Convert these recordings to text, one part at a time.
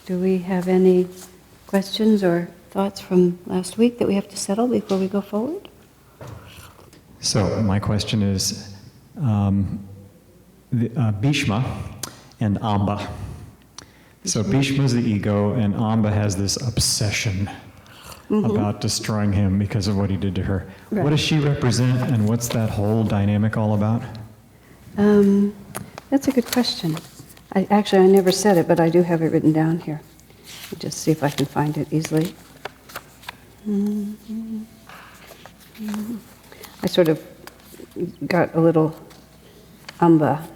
Do we have any questions or thoughts from last week that we have to settle before we go forward? So my question is, Bhishma and Amba. So Bhishma is the ego, and Amba has this obsession about destroying him because of what he did to her. Right. What does she represent, and what's that whole dynamic all about? That's a good question. I never said it, but I do have it written down here. I'll just see if I can find it easily. I sort of got a little Amba.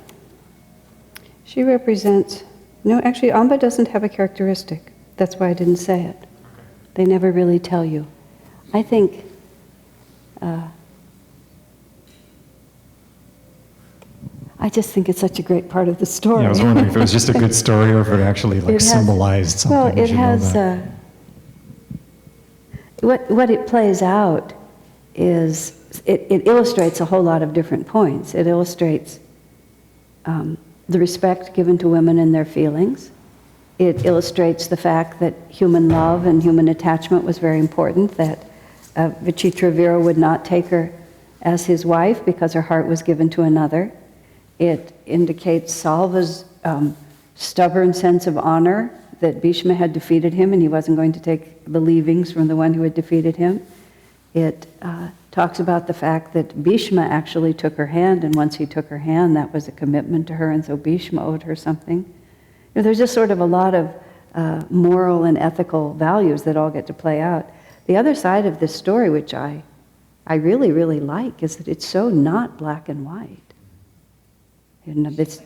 She represents... No, actually, Amba doesn't have a characteristic. That's why I didn't say it. They never really tell you. I think... I just think it's such a great part of the story. Yeah, I was wondering if it was just a good story or if it actually symbolized something. Well, it has... What it plays out is... It illustrates a whole lot of different points. It illustrates the respect given to women and their feelings. It illustrates the fact that human love and human attachment was very important, that Vichitravira would not take her as his wife because her heart was given to another. It indicates Salva's stubborn sense of honor, that Bhishma had defeated him and he wasn't going to take the leavings from the one who had defeated him. It talks about the fact that Bhishma actually took her hand, and once he took her hand, that was a commitment to her, and so Bhishma owed her something. There's just sort of a lot of moral and ethical values that all get to play out. The other side of this story, which I really, really like, is that it's so not black and white. It's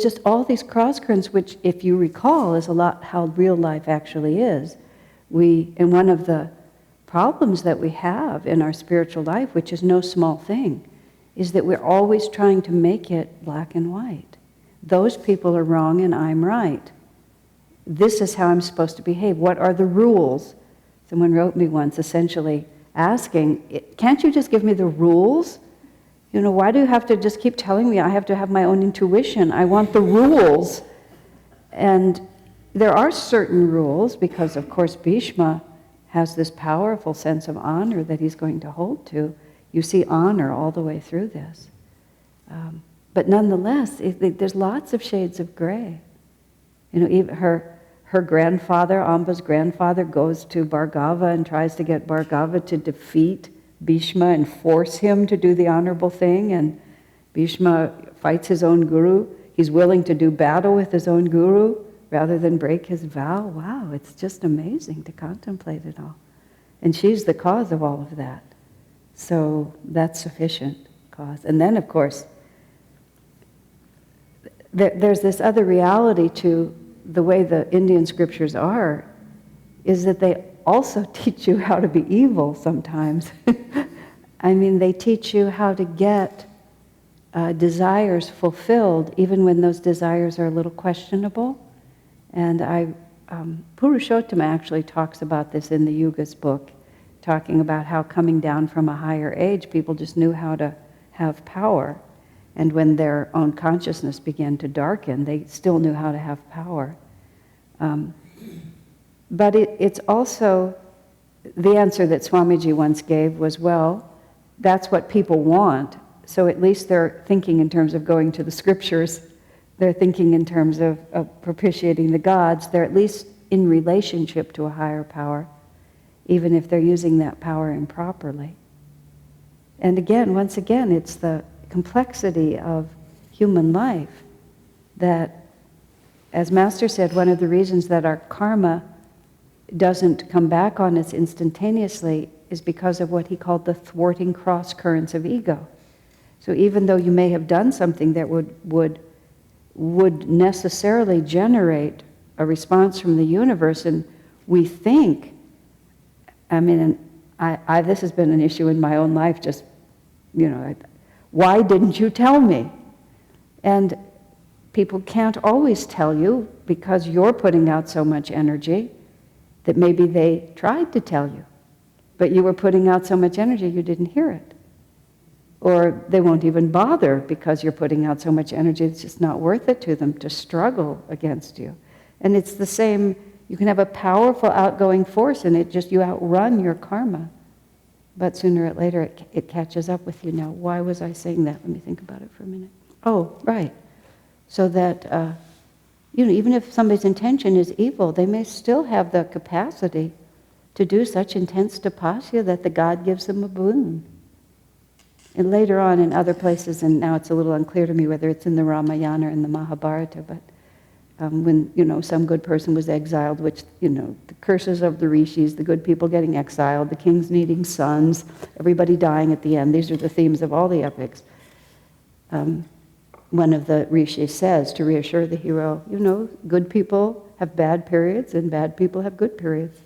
just all these cross currents, which, if you recall, is a lot how real life actually is. And one of the problems that we have in our spiritual life, which is no small thing, is that we're always trying to make it black and white. Those people are wrong and I'm right. This is how I'm supposed to behave. What are the rules? Someone wrote me once essentially asking, can't you just give me the rules? Why do you have to just keep telling me I have to have my own intuition? I want the rules. And there are certain rules because, of course, Bhishma has this powerful sense of honor that he's going to hold to. You see honor all the way through this. But nonetheless, there's lots of shades of gray. Even her grandfather, Amba's grandfather, goes to Bhargava and tries to get Bhargava to defeat Bhishma and force him to do the honorable thing, and Bhishma fights his own guru. He's willing to do battle with his own guru rather than break his vow. Wow, it's just amazing to contemplate it all. And she's the cause of all of that. So that's sufficient cause. And then, of course, there's this other reality to the way the Indian scriptures are, is that they also teach you how to be evil sometimes. They teach you how to get desires fulfilled, even when those desires are a little questionable. And Purushottama actually talks about this in the Yuga's book, talking about how coming down from a higher age, people just knew how to have power. And when their own consciousness began to darken, they still knew how to have power. But it's also, the answer that Swamiji once gave was, well, that's what people want, so at least they're thinking in terms of going to the scriptures, they're thinking in terms of propitiating the gods, they're at least in relationship to a higher power, even if they're using that power improperly. And again, once again, it's the complexity of human life that, as Master said, one of the reasons that our karma doesn't come back on us instantaneously is because of what he called the thwarting cross currents of ego. So even though you may have done something that would necessarily generate a response from the universe, and we think, this has been an issue in my own life, just, why didn't you tell me? And people can't always tell you because you're putting out so much energy that maybe they tried to tell you, but you were putting out so much energy you didn't hear it. Or they won't even bother because you're putting out so much energy, it's just not worth it to them to struggle against you. And it's the same, you can have a powerful outgoing force and you outrun your karma. But sooner or later it catches up with you. Now, why was I saying that? Let me think about it for a minute. Oh, right. So that, even if somebody's intention is evil, they may still have the capacity to do such intense tapasya that the God gives them a boon. And later on in other places, and now it's a little unclear to me whether it's in the Ramayana or in the Mahabharata, but when, some good person was exiled, which, the curses of the rishis, the good people getting exiled, the kings needing sons, everybody dying at the end. These are the themes of all the epics. One of the rishis says to reassure the hero, good people have bad periods and bad people have good periods.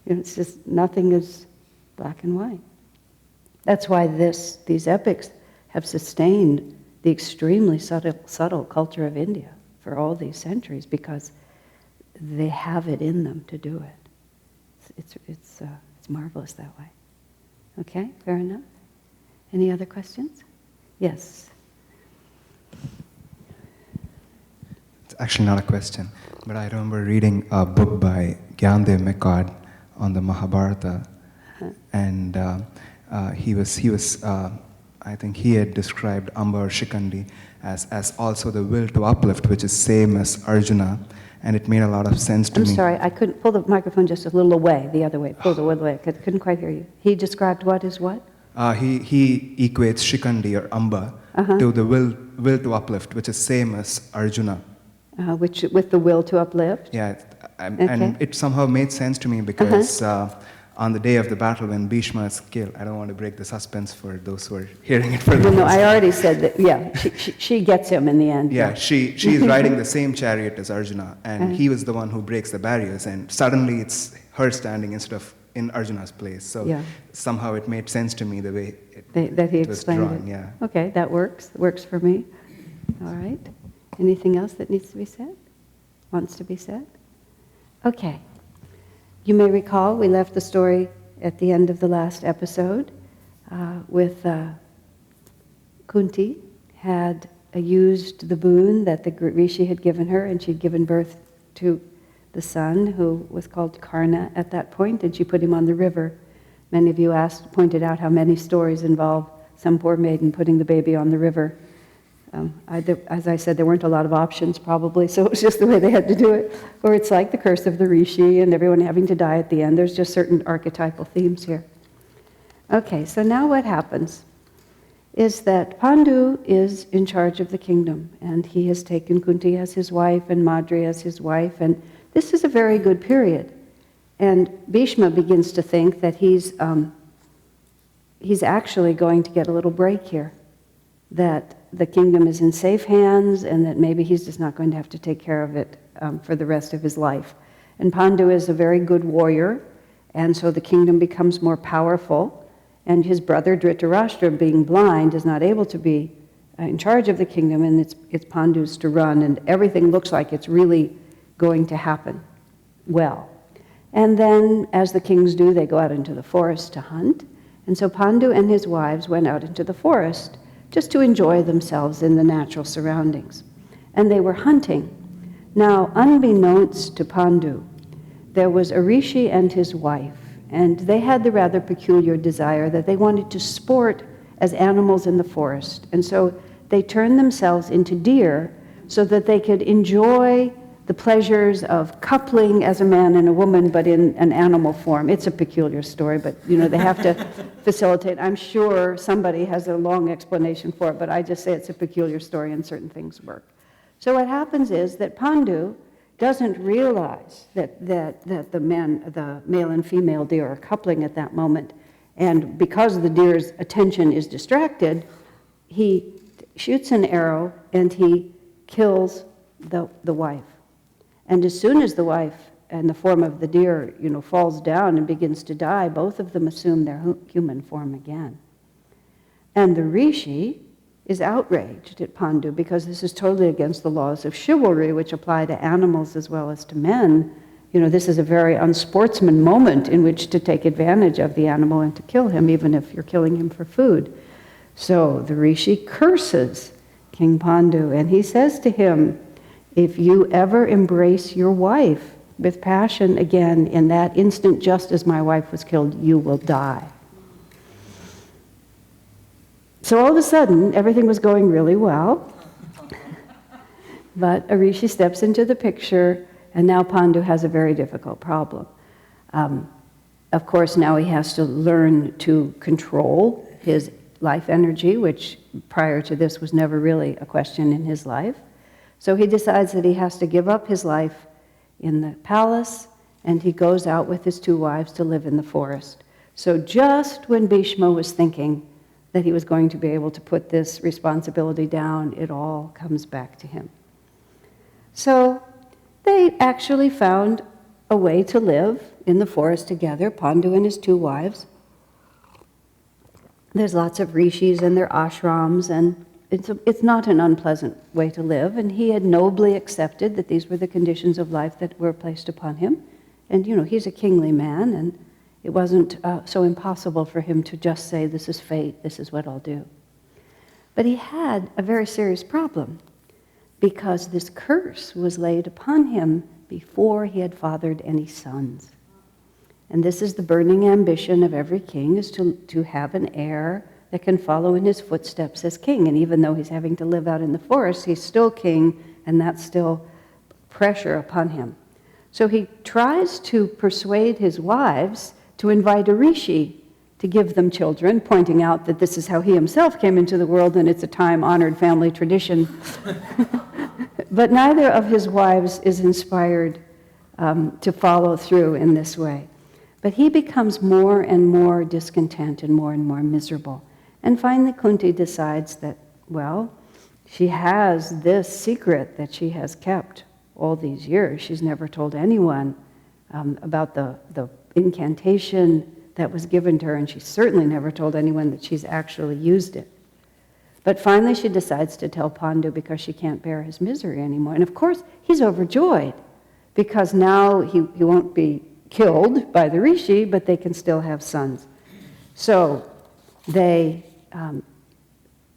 It's just nothing is black and white. That's why these epics have sustained the extremely subtle culture of India for all these centuries, because they have it in them to do it. It's marvelous that way. Okay, fair enough. Any other questions? Yes. It's actually not a question, but I remember reading a book by Gyandev Mekad on the Mahabharata, and he was I think he had described Amba or Shikandi as also the will to uplift, which is same as Arjuna, and it made a lot of sense to me. I'm sorry, I couldn't pull the microphone just a little away, the other way, pull the other way. I couldn't quite hear you. He described what as what? He equates Shikandi or Amba to the will to uplift, which is same as Arjuna. Which with the will to uplift? Yeah, and it somehow made sense to me because on the day of the battle when Bhishma is killed, I don't want to break the suspense for those who are hearing it for the Well, no, first I time. already said that, yeah, she gets him in the end. Yeah, she's riding the same chariot as Arjuna, and he was the one who breaks the barriers, and suddenly it's her standing instead of in Arjuna's place. So somehow it made sense to me the way that he it was explained drawn. it. Yeah. Okay, that works. It works for me. All right. Anything else that needs to be said? Wants to be said? Okay. You may recall we left the story at the end of the last episode with Kunti had used the boon that the rishi had given her, and she'd given birth to the son who was called Karna at that point, and she put him on the river. Many of you pointed out how many stories involve some poor maiden putting the baby on the river. As I said, there weren't a lot of options probably, so it was just the way they had to do it. Or it's like the curse of the rishi and everyone having to die at the end. There's just certain archetypal themes here. Okay, so now what happens is that Pandu is in charge of the kingdom, and he has taken Kunti as his wife and Madri as his wife, and this is a very good period. And Bhishma begins to think that he's actually going to get a little break here, that the kingdom is in safe hands and that maybe he's just not going to have to take care of it for the rest of his life. And Pandu is a very good warrior, and so the kingdom becomes more powerful, and his brother Dhritarashtra, being blind, is not able to be in charge of the kingdom, and it's Pandu's to run, and everything looks like it's really going to happen well. And then, as the kings do, they go out into the forest to hunt, and so Pandu and his wives went out into the forest just to enjoy themselves in the natural surroundings. And they were hunting. Now, unbeknownst to Pandu, there was a rishi and his wife, and they had the rather peculiar desire that they wanted to sport as animals in the forest. And so they turned themselves into deer so that they could enjoy the pleasures of coupling as a man and a woman, but in an animal form. It's a peculiar story, but they have to facilitate. I'm sure somebody has a long explanation for it, but I just say it's a peculiar story and certain things work. So what happens is that Pandu doesn't realize that the male and female deer are coupling at that moment, and because the deer's attention is distracted, he shoots an arrow and he kills the wife. And as soon as the wife, in the form of the deer, falls down and begins to die, both of them assume their human form again. And the rishi is outraged at Pandu because this is totally against the laws of chivalry, which apply to animals as well as to men. This is a very unsportsman moment in which to take advantage of the animal and to kill him, even if you're killing him for food. So the rishi curses King Pandu, and he says to him, if you ever embrace your wife with passion again in that instant, just as my wife was killed, you will die. So all of a sudden, everything was going really well. But a rishi steps into the picture, and now Pandu has a very difficult problem. Of course, now he has to learn to control his life energy, which prior to this was never really a question in his life. So he decides that he has to give up his life in the palace, and he goes out with his 2 wives to live in the forest. So just when Bhishma was thinking that he was going to be able to put this responsibility down, it all comes back to him. So they actually found a way to live in the forest together, Pandu and his 2 wives. There's lots of rishis and their ashrams, and it's not an unpleasant way to live, and he had nobly accepted that these were the conditions of life that were placed upon him. And, he's a kingly man, and it wasn't so impossible for him to just say, this is fate, this is what I'll do. But he had a very serious problem, because this curse was laid upon him before he had fathered any sons. And this is the burning ambition of every king, is to have an heir that can follow in his footsteps as king. And even though he's having to live out in the forest, he's still king, and that's still pressure upon him. So he tries to persuade his wives to invite a rishi to give them children, pointing out that this is how he himself came into the world, and it's a time-honored family tradition. But neither of his wives is inspired to follow through in this way. But he becomes more and more discontent and more miserable. And finally Kunti decides that, well, she has this secret that she has kept all these years. She's never told anyone about the incantation that was given to her, and she certainly never told anyone that she's actually used it. But finally she decides to tell Pandu because she can't bear his misery anymore. And of course, he's overjoyed, because now he won't be killed by the rishi, but they can still have sons. So they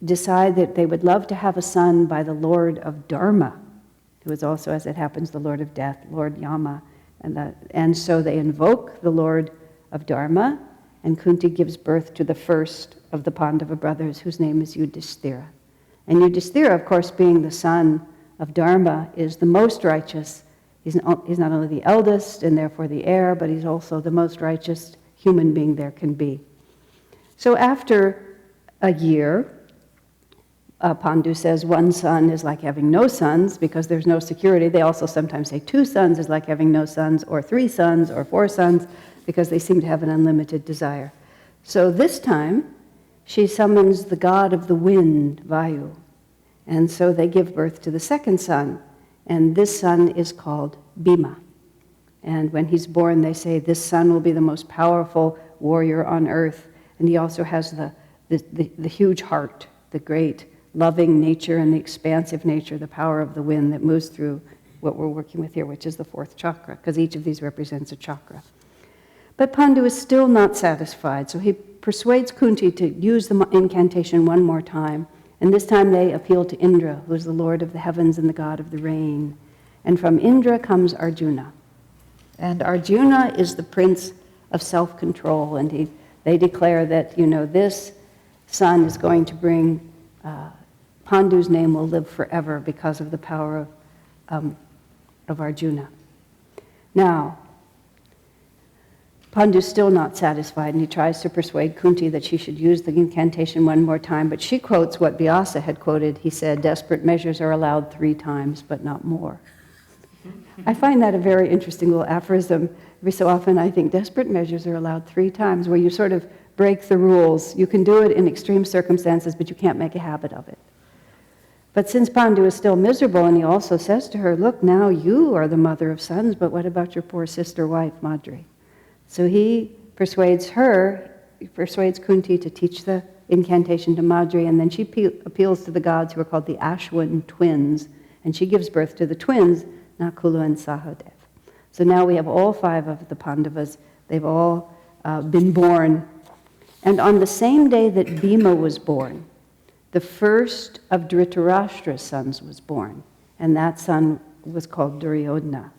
decide that they would love to have a son by the Lord of Dharma, who is also, as it happens, the Lord of Death, Lord Yama. And so they invoke the Lord of Dharma, and Kunti gives birth to the first of the Pandava brothers, whose name is Yudhishthira. And Yudhishthira, of course, being the son of Dharma, is the most righteous. He's not only the eldest and therefore the heir, but he's also the most righteous human being there can be. So after a year, Pandu says 1 son is like having no sons, because there's no security. They also sometimes say 2 sons is like having no sons, or 3 sons, or 4 sons, because they seem to have an unlimited desire. So this time, she summons the god of the wind, Vayu. And so they give birth to the 2nd son, and this son is called Bhima. And when he's born, they say this son will be the most powerful warrior on earth. And he also has the huge heart, the great loving nature and the expansive nature, the power of the wind that moves through what we're working with here, which is the 4th chakra, because each of these represents a chakra. But Pandu is still not satisfied, so he persuades Kunti to use the incantation one more time, and this time they appeal to Indra, who is the lord of the heavens and the god of the rain. And from Indra comes Arjuna. And Arjuna is the prince of self-control, and they declare that, this son is going to bring, Pandu's name will live forever because of the power of Arjuna. Now, Pandu's still not satisfied, and he tries to persuade Kunti that she should use the incantation one more time, but she quotes what Vyasa had quoted. He said, desperate measures are allowed 3 times, but not more. I find that a very interesting little aphorism. Every so often I think desperate measures are allowed 3 times, where you sort of break the rules. You can do it in extreme circumstances, but you can't make a habit of it. But since Pandu is still miserable, and he also says to her, look, now you are the mother of sons, but what about your poor sister wife, Madri? So he persuades Kunti to teach the incantation to Madri, and then she appeals to the gods, who are called the Ashwin twins, and she gives birth to the twins, Nakula and Sahadev. So now we have all 5 of the Pandavas. They've all been born. And on the same day that Bhima was born, the first of Dhritarashtra's sons was born, and that son was called Duryodhana.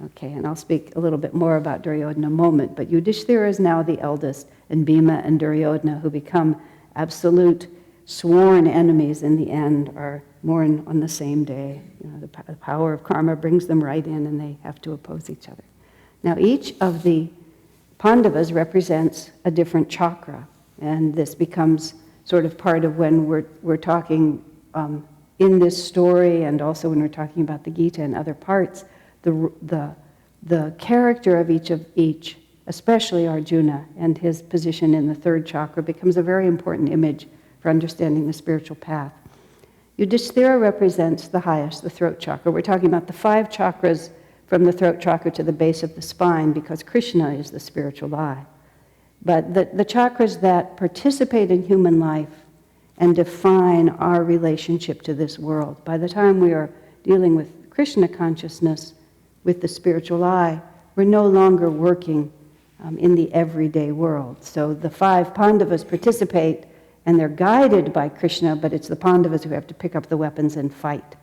Okay, and I'll speak a little bit more about Duryodhana in a moment, but Yudhishthira is now the eldest, and Bhima and Duryodhana, who become absolute sworn enemies in the end, are born on the same day. You know, the power of karma brings them right in, and they have to oppose each other. Now, each of the Pandavas represents a different chakra, and this becomes sort of part of when we're talking in this story, and also when we're talking about the Gita and other parts. The character of each, especially Arjuna and his position in the third chakra, becomes a very important image for understanding the spiritual path. Yudhishthira represents the highest, the throat chakra. We're talking about the 5 chakras from the throat chakra to the base of the spine, because Krishna is the spiritual eye. But the chakras that participate in human life and define our relationship to this world. By the time we are dealing with Krishna consciousness, with the spiritual eye, we're no longer working in the everyday world. So the 5 Pandavas participate, and they're guided by Krishna, but it's the Pandavas who have to pick up the weapons and fight.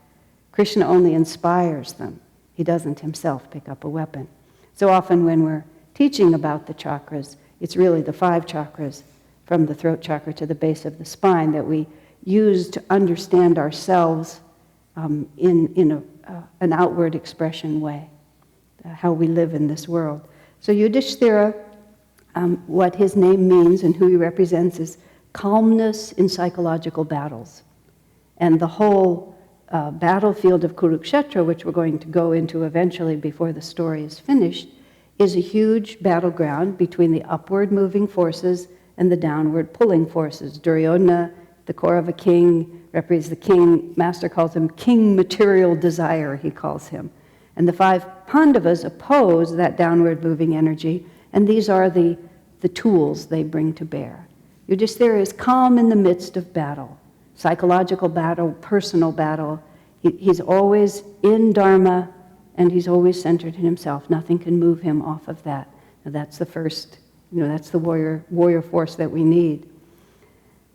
Krishna only inspires them. He doesn't himself pick up a weapon. So often when we're teaching about the chakras, it's really the 5 chakras from the throat chakra to the base of the spine that we use to understand ourselves in an outward expression way, how we live in this world. So Yudhishthira, what his name means and who he represents is calmness in psychological battles. And the whole battlefield of Kurukshetra, which we're going to go into eventually before the story is finished, is a huge battleground between the upward moving forces and the downward pulling forces. Duryodhana, the core of a king, represents the king. Master calls him king material desire, he calls him. And the 5 Pandavas oppose that downward moving energy, and these are the tools they bring to bear. Yudhishthira is calm in the midst of battle, psychological battle, personal battle. He's always in Dharma, and he's always centered in himself. Nothing can move him off of that. Now that's the first, that's the warrior force that we need.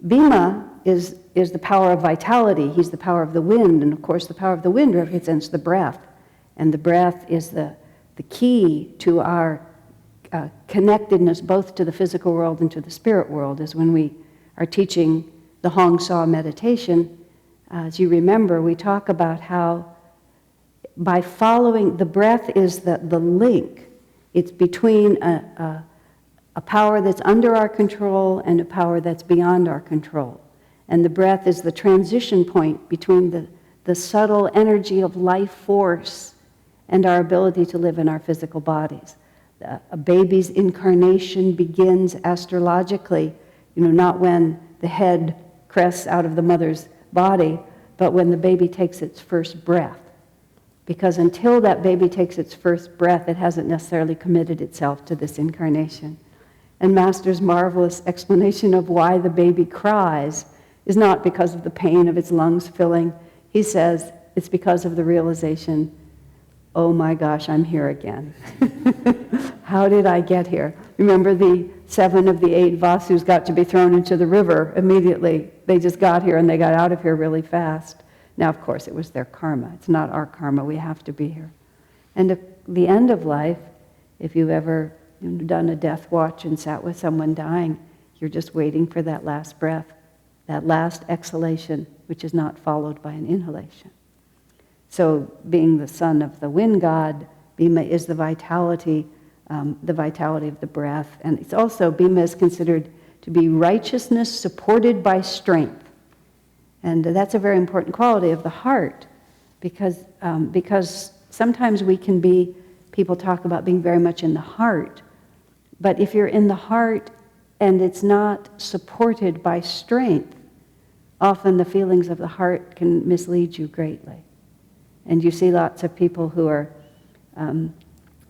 Bhima is the power of vitality. He's the power of the wind, and of course the power of the wind represents the breath. And the breath is the key to our connectedness both to the physical world and to the spirit world. Is when we are teaching the Hong Saw meditation, as you remember, we talk about how by following, the breath is the link. It's between a power that's under our control and a power that's beyond our control. And the breath is the transition point between the subtle energy of life force and our ability to live in our physical bodies. A baby's incarnation begins astrologically, not when the head crests out of the mother's body, but when the baby takes its first breath. Because until that baby takes its first breath, it hasn't necessarily committed itself to this incarnation. And Master's marvelous explanation of why the baby cries is not because of the pain of its lungs filling. He says it's because of the realization, oh my gosh, I'm here again. How did I get here? Remember the 7 of the 8 Vasus got to be thrown into the river immediately. They just got here and they got out of here really fast. Now, of course, it was their karma. It's not our karma. We have to be here. And at the end of life, if you've ever done a death watch and sat with someone dying, you're just waiting for that last breath, that last exhalation, which is not followed by an inhalation. So being the son of the wind god, Bhima is the vitality of the breath. And it's also, Bhima is considered to be righteousness supported by strength. And that's a very important quality of the heart, because sometimes people talk about being very much in the heart, but if you're in the heart and it's not supported by strength, often the feelings of the heart can mislead you greatly. And you see lots of people who are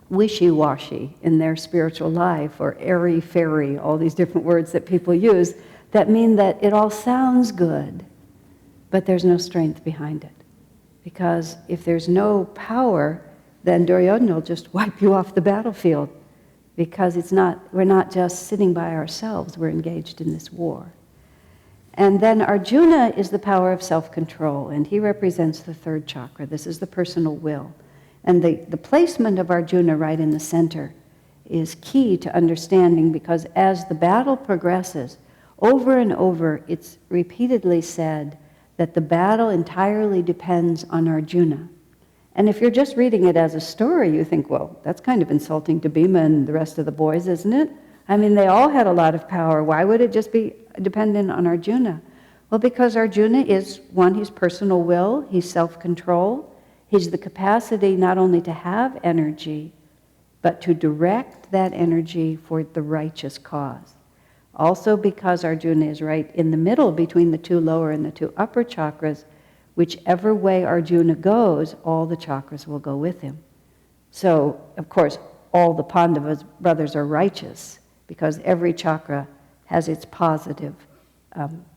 wishy-washy in their spiritual life, or airy-fairy, all these different words that people use, that mean that it all sounds good, but there's no strength behind it. Because if there's no power, then Duryodhana will just wipe you off the battlefield, because we're not just sitting by ourselves, we're engaged in this war. And then Arjuna is the power of self-control, and he represents the third chakra. This is the personal will. And the placement of Arjuna right in the center is key to understanding, because as the battle progresses, over and over, it's repeatedly said that the battle entirely depends on Arjuna. And if you're just reading it as a story, you think, well, that's kind of insulting to Bhima and the rest of the boys, isn't it? I mean, they all had a lot of power. Why would it just be dependent on Arjuna? Well, because Arjuna is, one, he's personal will, he's self-control, he's the capacity not only to have energy, but to direct that energy for the righteous cause. Also because Arjuna is right in the middle between the two lower and the two upper chakras, whichever way Arjuna goes, all the chakras will go with him. So, of course, all the Pandavas brothers are righteous, because every chakra has its positive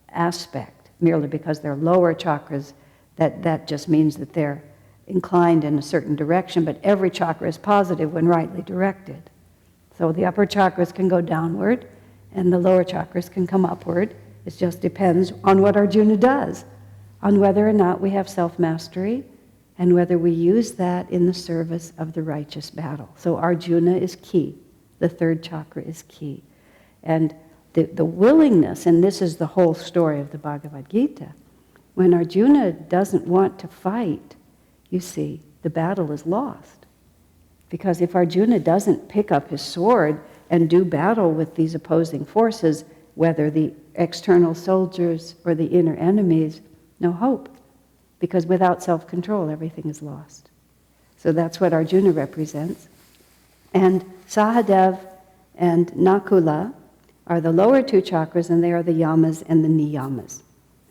aspect. Merely because they're lower chakras, that just means that they're inclined in a certain direction, but every chakra is positive when rightly directed. So the upper chakras can go downward, and the lower chakras can come upward. It just depends on what Arjuna does, on whether or not we have self-mastery, and whether we use that in the service of the righteous battle. So Arjuna is key. The third chakra is key. And the willingness, and this is the whole story of the Bhagavad Gita, when Arjuna doesn't want to fight, you see, the battle is lost. Because if Arjuna doesn't pick up his sword and do battle with these opposing forces, whether the external soldiers or the inner enemies, no hope. Because without self-control, everything is lost. So that's what Arjuna represents. And Sahadev and Nakula are the lower two chakras, and they are the yamas and the niyamas.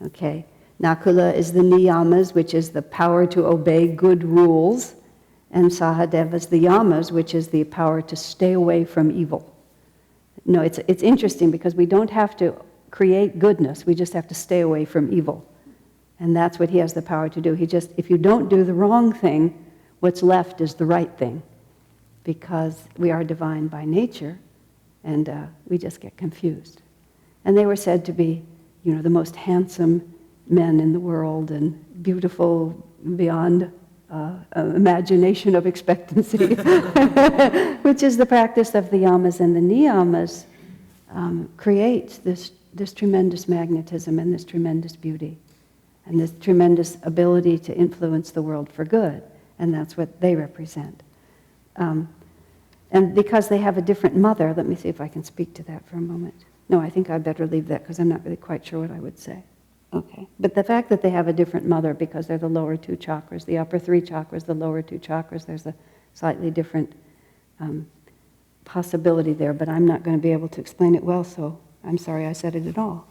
Okay? Nakula is the niyamas, which is the power to obey good rules, and Sahadev is the yamas, which is the power to stay away from evil. No, it's interesting, because we don't have to create goodness, we just have to stay away from evil. And that's what he has the power to do. If you don't do the wrong thing, what's left is the right thing. Because we are divine by nature, and we just get confused. And they were said to be, the most handsome men in the world, and beautiful beyond imagination of expectancy, which is the practice of the yamas and the niyamas, creates this tremendous magnetism and this tremendous beauty, and this tremendous ability to influence the world for good, and that's what they represent. And because they have a different mother, let me see if I can speak to that for a moment. No, I think I'd better leave that, because I'm not really quite sure what I would say. Okay. But the fact that they have a different mother, because they're the lower two chakras, the upper three chakras, the lower two chakras, there's a slightly different possibility there, but I'm not going to be able to explain it well, so I'm sorry I said it at all.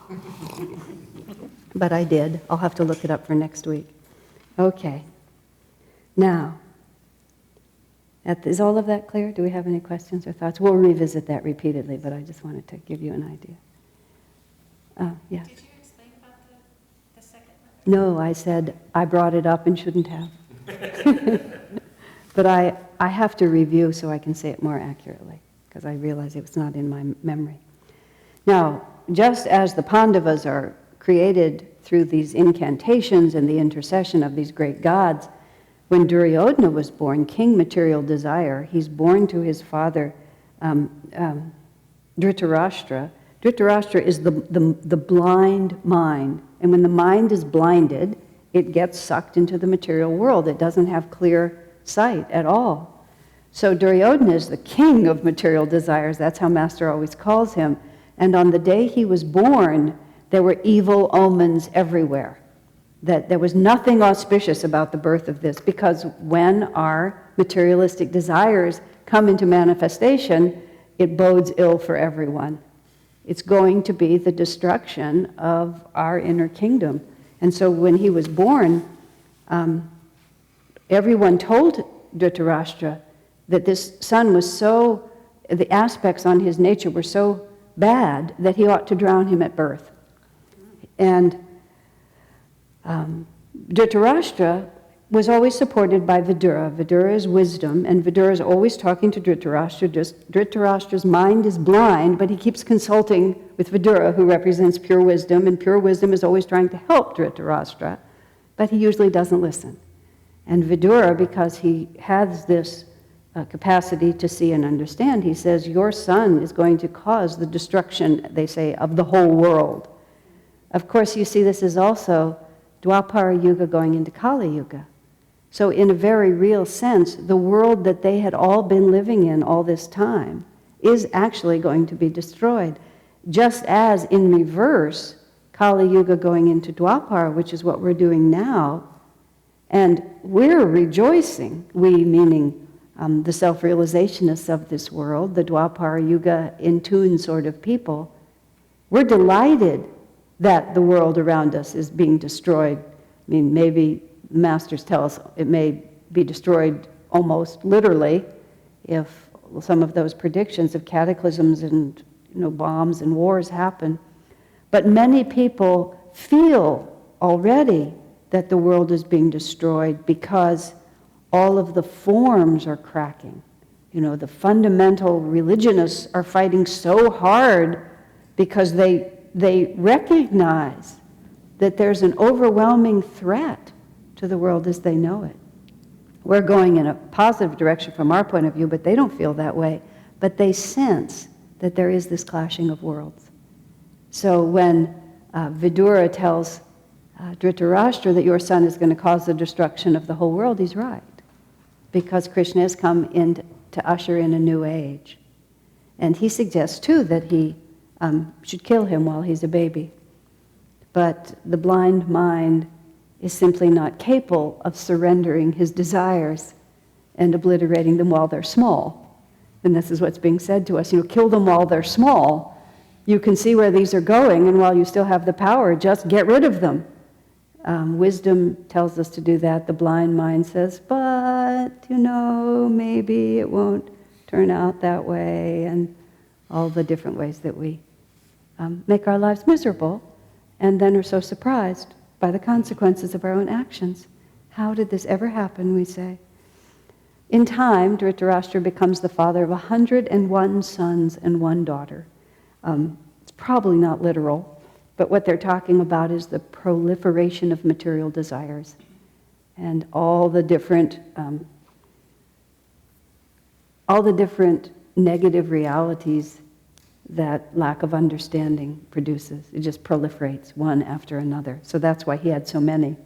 But I did. I'll have to look it up for next week. Okay. Now, is all of that clear? Do we have any questions or thoughts? We'll revisit that repeatedly, but I just wanted to give you an idea. Yeah. Did you explain about the second one? No, I said I brought it up and shouldn't have. But I have to review so I can say it more accurately, because I realize it was not in my memory. Now, just as the Pandavas are created through these incantations and the intercession of these great gods, when Duryodhana was born, King Material Desire, he's born to his father Dhritarashtra. Dhritarashtra is the blind mind. And when the mind is blinded, it gets sucked into the material world. It doesn't have clear sight at all. So Duryodhana is the king of material desires. That's how Master always calls him. And on the day he was born, there were evil omens everywhere. That there was nothing auspicious about the birth of this, because when our materialistic desires come into manifestation, it bodes ill for everyone. It's going to be the destruction of our inner kingdom. And so when he was born, everyone told Dhritarashtra that this son was the aspects on his nature were so bad that he ought to drown him at birth. And Dhritarashtra was always supported by Vidura. Vidura is wisdom, and Vidura is always talking to Dhritarashtra. Dhritarashtra's mind is blind, but he keeps consulting with Vidura, who represents pure wisdom, and pure wisdom is always trying to help Dhritarashtra, but he usually doesn't listen. And Vidura, because he has this capacity to see and understand, he says, your son is going to cause the destruction, they say, of the whole world. Of course, you see this is also Dwapara Yuga going into Kali Yuga. So in a very real sense, the world that they had all been living in all this time is actually going to be destroyed. Just as in reverse, Kali Yuga going into Dwapara, which is what we're doing now, and we're rejoicing, we meaning the self-realizationists of this world, the Dwapara Yuga in tune sort of people, we're delighted that the world around us is being destroyed. I mean, maybe masters tell us it may be destroyed almost literally if some of those predictions of cataclysms and bombs and wars happen. But many people feel already that the world is being destroyed because all of the forms are cracking. The fundamental religionists are fighting so hard because they recognize that there's an overwhelming threat to the world as they know it. We're going in a positive direction from our point of view, but they don't feel that way. But they sense that there is this clashing of worlds. So when Vidura tells Dhritarashtra that your son is going to cause the destruction of the whole world, he's right. Because Krishna has come in to usher in a new age. And he suggests, too, that he should kill him while he's a baby. But the blind mind is simply not capable of surrendering his desires and obliterating them while they're small. And this is what's being said to us, kill them while they're small. You can see where these are going, and while you still have the power, just get rid of them. Wisdom tells us to do that. The blind mind says, but, maybe it won't turn out that way, and all the different ways that we make our lives miserable, and then are so surprised by the consequences of our own actions. How did this ever happen, we say? In time, Dhritarashtra becomes the father of 101 sons and 1 daughter. It's probably not literal, but what they're talking about is the proliferation of material desires and all the different negative realities that lack of understanding produces. It just proliferates one after another. So that's why he had so many.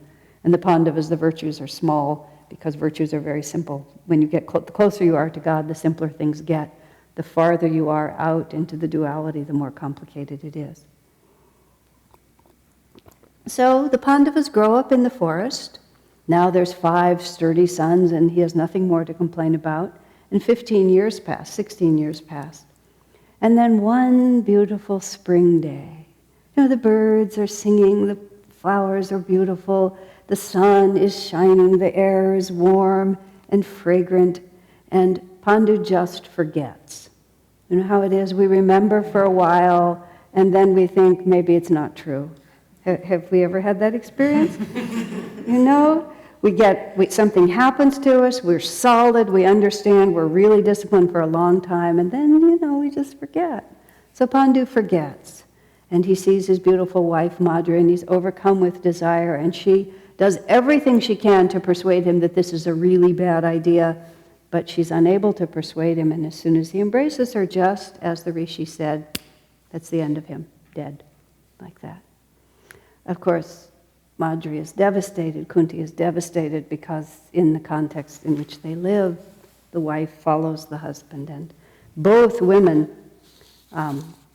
And the Pandavas, the virtues are small because virtues are very simple. When you get the closer you are to God, the simpler things get. The farther you are out into the duality, the more complicated it is. So the Pandavas grow up in the forest. Now there's 5 sturdy sons, and he has nothing more to complain about. And 15 years pass, 16 years pass. And then one beautiful spring day, the birds are singing, the flowers are beautiful, the sun is shining, the air is warm and fragrant, and Pandu just forgets. You know how it is? We remember for a while, and then we think maybe it's not true. Have we ever had that experience? Something happens to us, we're solid, we understand, we're really disciplined for a long time, and then, we just forget. So Pandu forgets, and he sees his beautiful wife, Madhuri, and he's overcome with desire, and she does everything she can to persuade him that this is a really bad idea, but she's unable to persuade him, and as soon as he embraces her, just as the Rishi said, that's the end of him, dead, like that. Of course, Madhuri is devastated, Kunti is devastated, because in the context in which they live, the wife follows the husband, and both women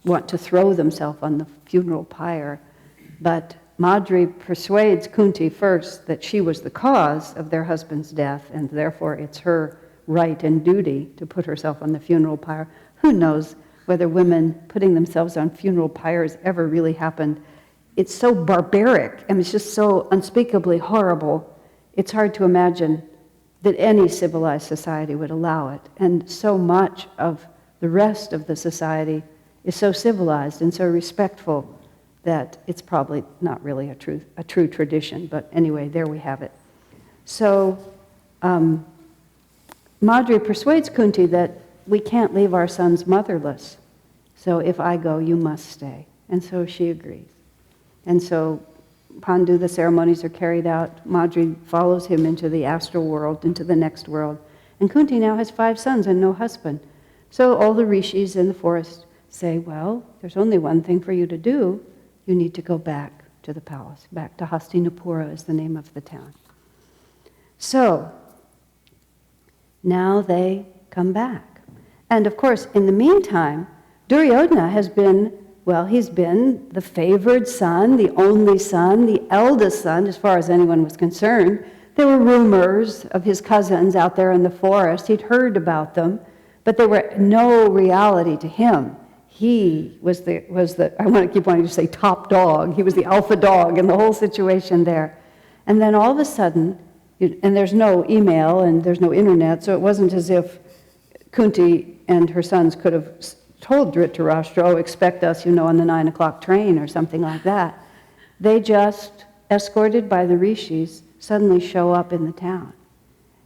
want to throw themselves on the funeral pyre, but Madhuri persuades Kunti first that she was the cause of their husband's death, and therefore it's her right and duty to put herself on the funeral pyre. Who knows whether women putting themselves on funeral pyres ever really happened? It's so barbaric, and it's just so unspeakably horrible. It's hard to imagine that any civilized society would allow it. And so much of the rest of the society is so civilized and so respectful that it's probably not really a true tradition. But anyway, there we have it. So Madri persuades Kunti that we can't leave our sons motherless. So if I go, you must stay. And so she agrees. And so Pandu, the ceremonies are carried out. Madri follows him into the astral world, into the next world. And Kunti now has 5 sons and no husband. So all the rishis in the forest say, well, there's only one thing for you to do. You need to go back to the palace. Back to Hastinapura is the name of the town. So now they come back. And of course, in the meantime, Duryodhana has been, well, he's been the favored son, the only son, the eldest son, as far as anyone was concerned. There were rumors of his cousins out there in the forest. He'd heard about them, but there were no reality to him. He was the I want to keep wanting to say top dog. He was the alpha dog in the whole situation there. And then all of a sudden, and there's no email and there's no internet, so it wasn't as if Kunti and her sons could have told Dhritarashtra, oh, expect us, on the 9 o'clock train or something like that. They just, escorted by the rishis, suddenly show up in the town.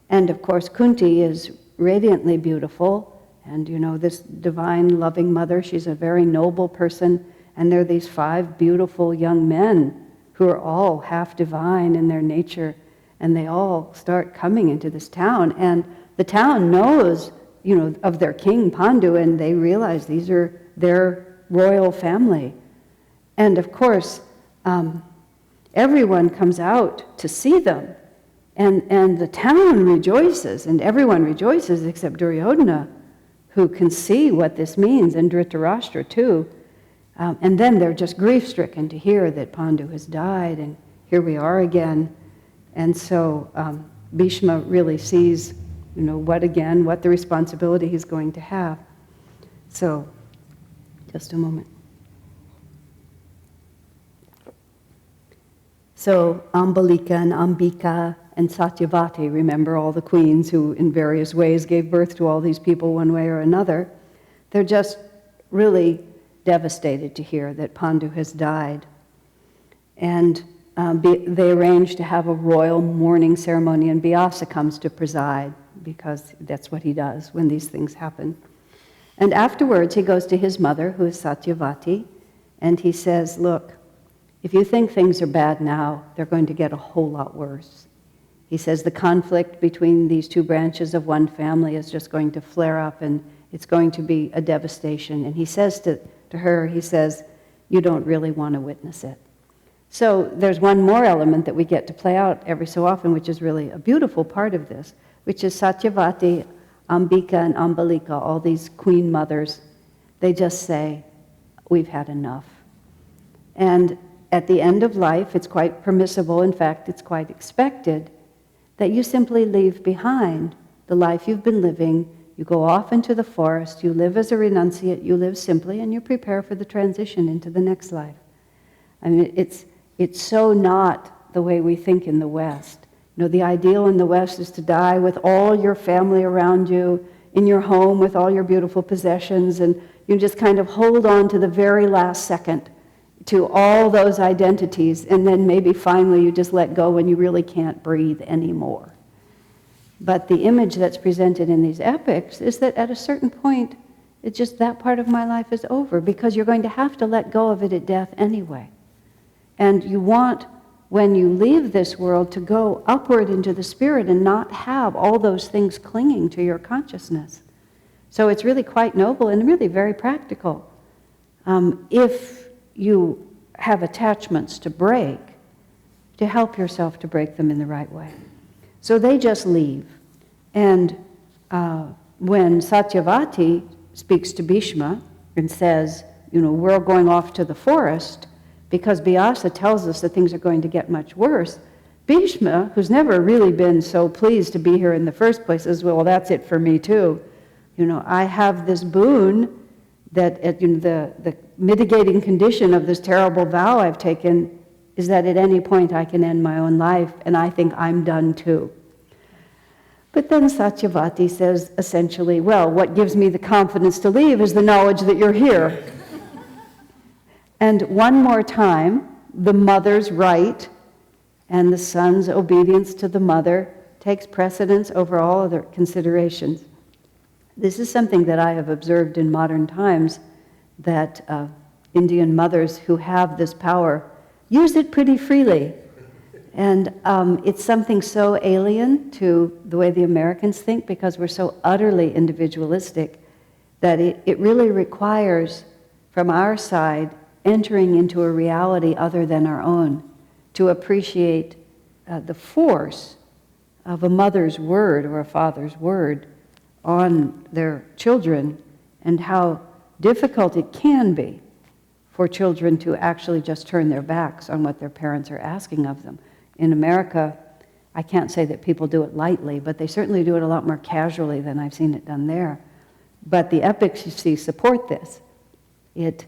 And of course, Kunti is radiantly beautiful, and this divine, loving mother, she's a very noble person, and there are these 5 beautiful young men who are all half divine in their nature, and they all start coming into this town, and the town knows, of their king, Pandu, and they realize these are their royal family. And of course, everyone comes out to see them, and the town rejoices, and everyone rejoices except Duryodhana, who can see what this means, and Dhritarashtra too. And then they're just grief-stricken to hear that Pandu has died, and here we are again. And so Bhishma really sees, what the responsibility he's going to have. So, just a moment. So Ambalika and Ambika and Satyavati, remember all the queens who in various ways gave birth to all these people one way or another, they're just really devastated to hear that Pandu has died. And they arrange to have a royal mourning ceremony, and Vyasa comes to preside, because that's what he does when these things happen. And afterwards he goes to his mother, who is Satyavati, and he says, look, if you think things are bad now, they're going to get a whole lot worse. He says the conflict between these 2 branches of one family is just going to flare up, and it's going to be a devastation. And he says to her, he says, you don't really want to witness it. So there's one more element that we get to play out every so often, which is really a beautiful part of this, which is Satyavati, Ambika, and Ambalika, all these queen mothers, they just say, we've had enough. And at the end of life, it's quite permissible, in fact, it's quite expected, that you simply leave behind the life you've been living. You go off into the forest, you live as a renunciate, you live simply, and you prepare for the transition into the next life. I mean, it's so not the way we think in the West. The ideal in the West is to die with all your family around you, in your home with all your beautiful possessions, and you just kind of hold on to the very last second to all those identities, and then maybe finally you just let go when you really can't breathe anymore. But the image that's presented in these epics is that at a certain point, it's just that part of my life is over, because you're going to have to let go of it at death anyway. And you want, when you leave this world, to go upward into the spirit and not have all those things clinging to your consciousness. So it's really quite noble and really very practical. If you have attachments to break, to help yourself to break them in the right way. So they just leave. And when Satyavati speaks to Bhishma and says, we're going off to the forest, because Vyasa tells us that things are going to get much worse, Bhishma, who's never really been so pleased to be here in the first place, says, well, that's it for me too. I have this boon that the mitigating condition of this terrible vow I've taken is that at any point I can end my own life, and I think I'm done too. But then Satyavati says essentially, well, what gives me the confidence to leave is the knowledge that you're here. And one more time, the mother's right And the son's obedience to the mother takes precedence over all other considerations. This is something that I have observed in modern times, that Indian mothers who have this power use it pretty freely. And it's something so alien to the way the Americans think, because we're so utterly individualistic, that it really requires, from our side, entering into a reality other than our own, to appreciate the force of a mother's word or a father's word on their children, and how difficult it can be for children to actually just turn their backs on what their parents are asking of them. In America, I can't say that people do it lightly, but they certainly do it a lot more casually than I've seen it done there. But the epics, you see, support this. It,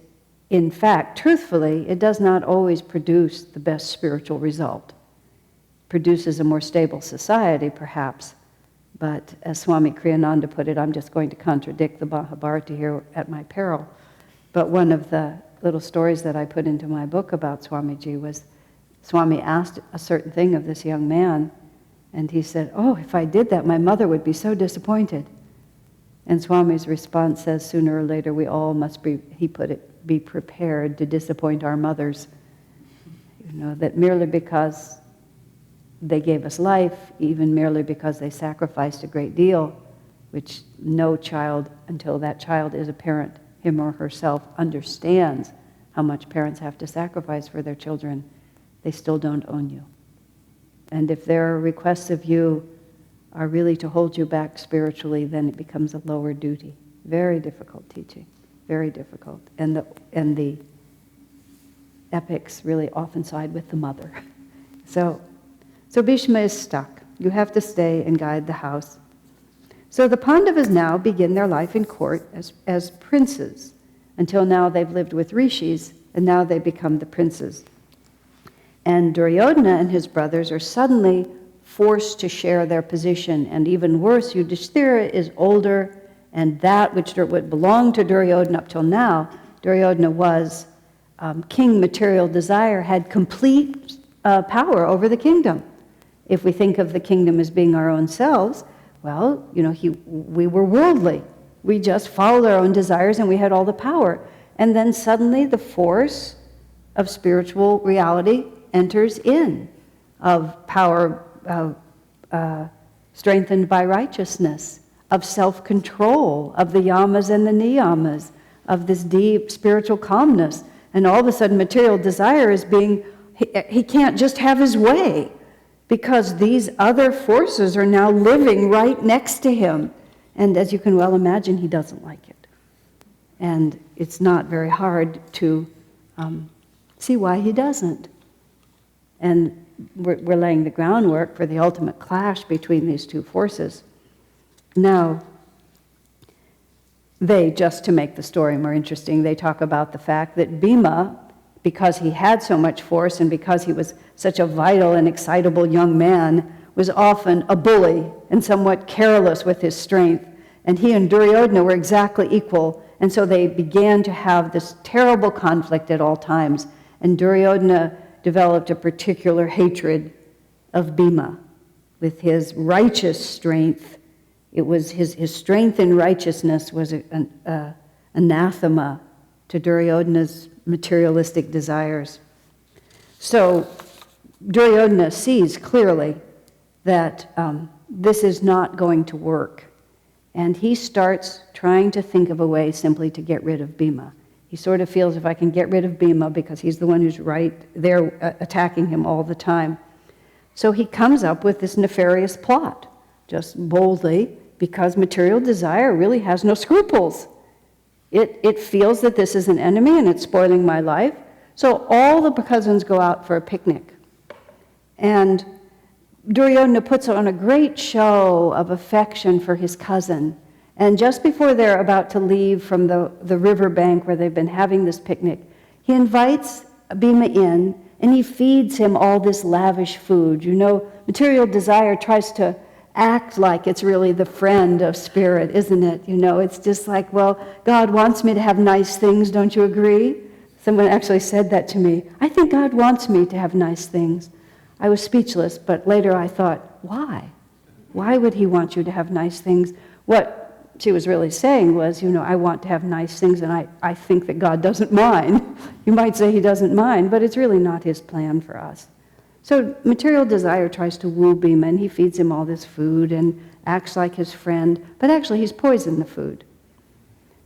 in fact, truthfully, it does not always produce the best spiritual result. It produces a more stable society, perhaps, but as Swami Kriyananda put it, I'm just going to contradict the Mahabharata here at my peril. But one of the little stories that I put into my book about Swamiji was, Swami asked a certain thing of this young man, and he said, "Oh, if I did that, my mother would be so disappointed." And Swami's response says, sooner or later we all must be, he put it, be prepared to disappoint our mothers. You know, that merely because they gave us life, even merely because they sacrificed a great deal, which no child, until that child is a parent, him or herself, understands how much parents have to sacrifice for their children, they still don't own you. And if their requests of you are really to hold you back spiritually, then it becomes a lower duty. Very difficult teaching, very difficult. And the epics really often side with the mother. So Bhishma is stuck. You have to stay and guide the house. So the Pandavas now begin their life in court as princes. Until now they've lived with rishis, and now they become the princes. And Duryodhana and his brothers are suddenly forced to share their position. And even worse, Yudhishthira is older, and that which would belong to Duryodhana up till now, Duryodhana was king material desire, had complete power over the kingdom. If we think of the kingdom as being our own selves, well, you know, we were worldly. We just followed our own desires and we had all the power. And then suddenly the force of spiritual reality enters in, of power strengthened by righteousness, of self-control, of the yamas and the niyamas, of this deep spiritual calmness. And all of a sudden material desire is being, he can't just have his way, because these other forces are now living right next to him. And as you can well imagine, he doesn't like it. And it's not very hard to see why he doesn't. And we're laying the groundwork for the ultimate clash between these two forces. Now, just to make the story more interesting, they talk about the fact that Bhima, because he had so much force and because he was such a vital and excitable young man, was often a bully and somewhat careless with his strength. And he and Duryodhana were exactly equal, and so they began to have this terrible conflict at all times. And Duryodhana developed a particular hatred of Bhima with his righteous strength. It was his strength in righteousness was an anathema to Duryodhana's materialistic desires. So Duryodhana sees clearly that this is not going to work. And he starts trying to think of a way simply to get rid of Bhima. He sort of feels, if I can get rid of Bhima, because he's the one who's right there attacking him all the time. So he comes up with this nefarious plot, just boldly, because material desire really has no scruples. It feels that this is an enemy and it's spoiling my life. So all the cousins go out for a picnic. And Duryodhana puts on a great show of affection for his cousin. And just before they're about to leave from the riverbank where they've been having this picnic, he invites Bhima in and he feeds him all this lavish food. You know, material desire tries to act like it's really the friend of spirit, isn't it? You know, it's just like, well, God wants me to have nice things, don't you agree? Someone actually said that to me. I think God wants me to have nice things. I was speechless, but later I thought, why? Why would he want you to have nice things? What she was really saying was, I want to have nice things, and I think that God doesn't mind. You might say he doesn't mind, but it's really not his plan for us. So material desire tries to woo Bhima, and he feeds him all this food and acts like his friend, but actually he's poisoned the food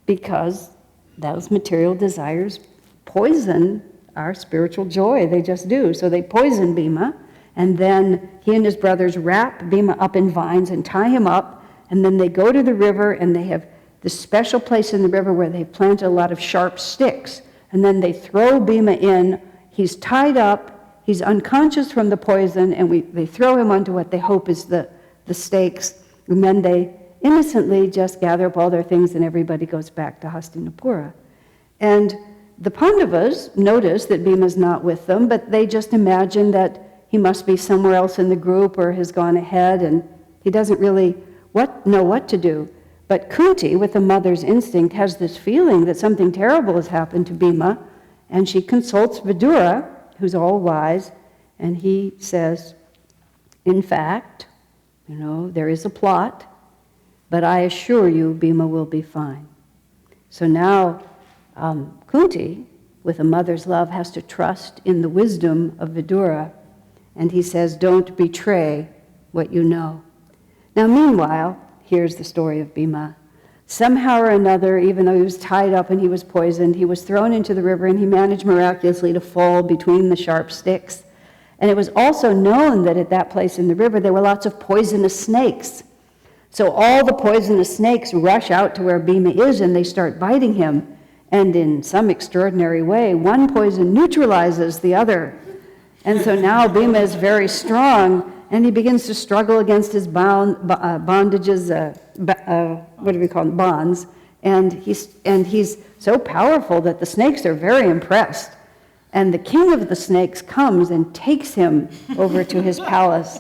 because those material desires poison our spiritual joy. They just do. So they poison Bhima, and then he and his brothers wrap Bhima up in vines and tie him up, and then they go to the river, and they have this special place in the river where they planted a lot of sharp sticks, and then they throw Bhima in. He's tied up, he's unconscious from the poison, and they throw him onto what they hope is the stakes, and then they innocently just gather up all their things, and everybody goes back to Hastinapura. And the Pandavas notice that Bhima's not with them, but they just imagine that he must be somewhere else in the group or has gone ahead, and he doesn't really know what to do. But Kunti, with a mother's instinct, has this feeling that something terrible has happened to Bhima, and she consults Vidura, who's all wise, and he says, in fact, there is a plot, but I assure you Bhima will be fine. So now Kunti, with a mother's love, has to trust in the wisdom of Vidura, and he says, don't betray what you know. Now meanwhile, here's the story of Bhima. Somehow or another, even though he was tied up and he was poisoned, he was thrown into the river, and he managed miraculously to fall between the sharp sticks. And it was also known that at that place in the river there were lots of poisonous snakes. So all the poisonous snakes rush out to where Bhima is, and they start biting him. And in some extraordinary way, one poison neutralizes the other. And so now Bhima is very strong, and he begins to struggle against his bondages, what do we call them, bonds. And he's so powerful that the snakes are very impressed. And the king of the snakes comes and takes him over to his palace.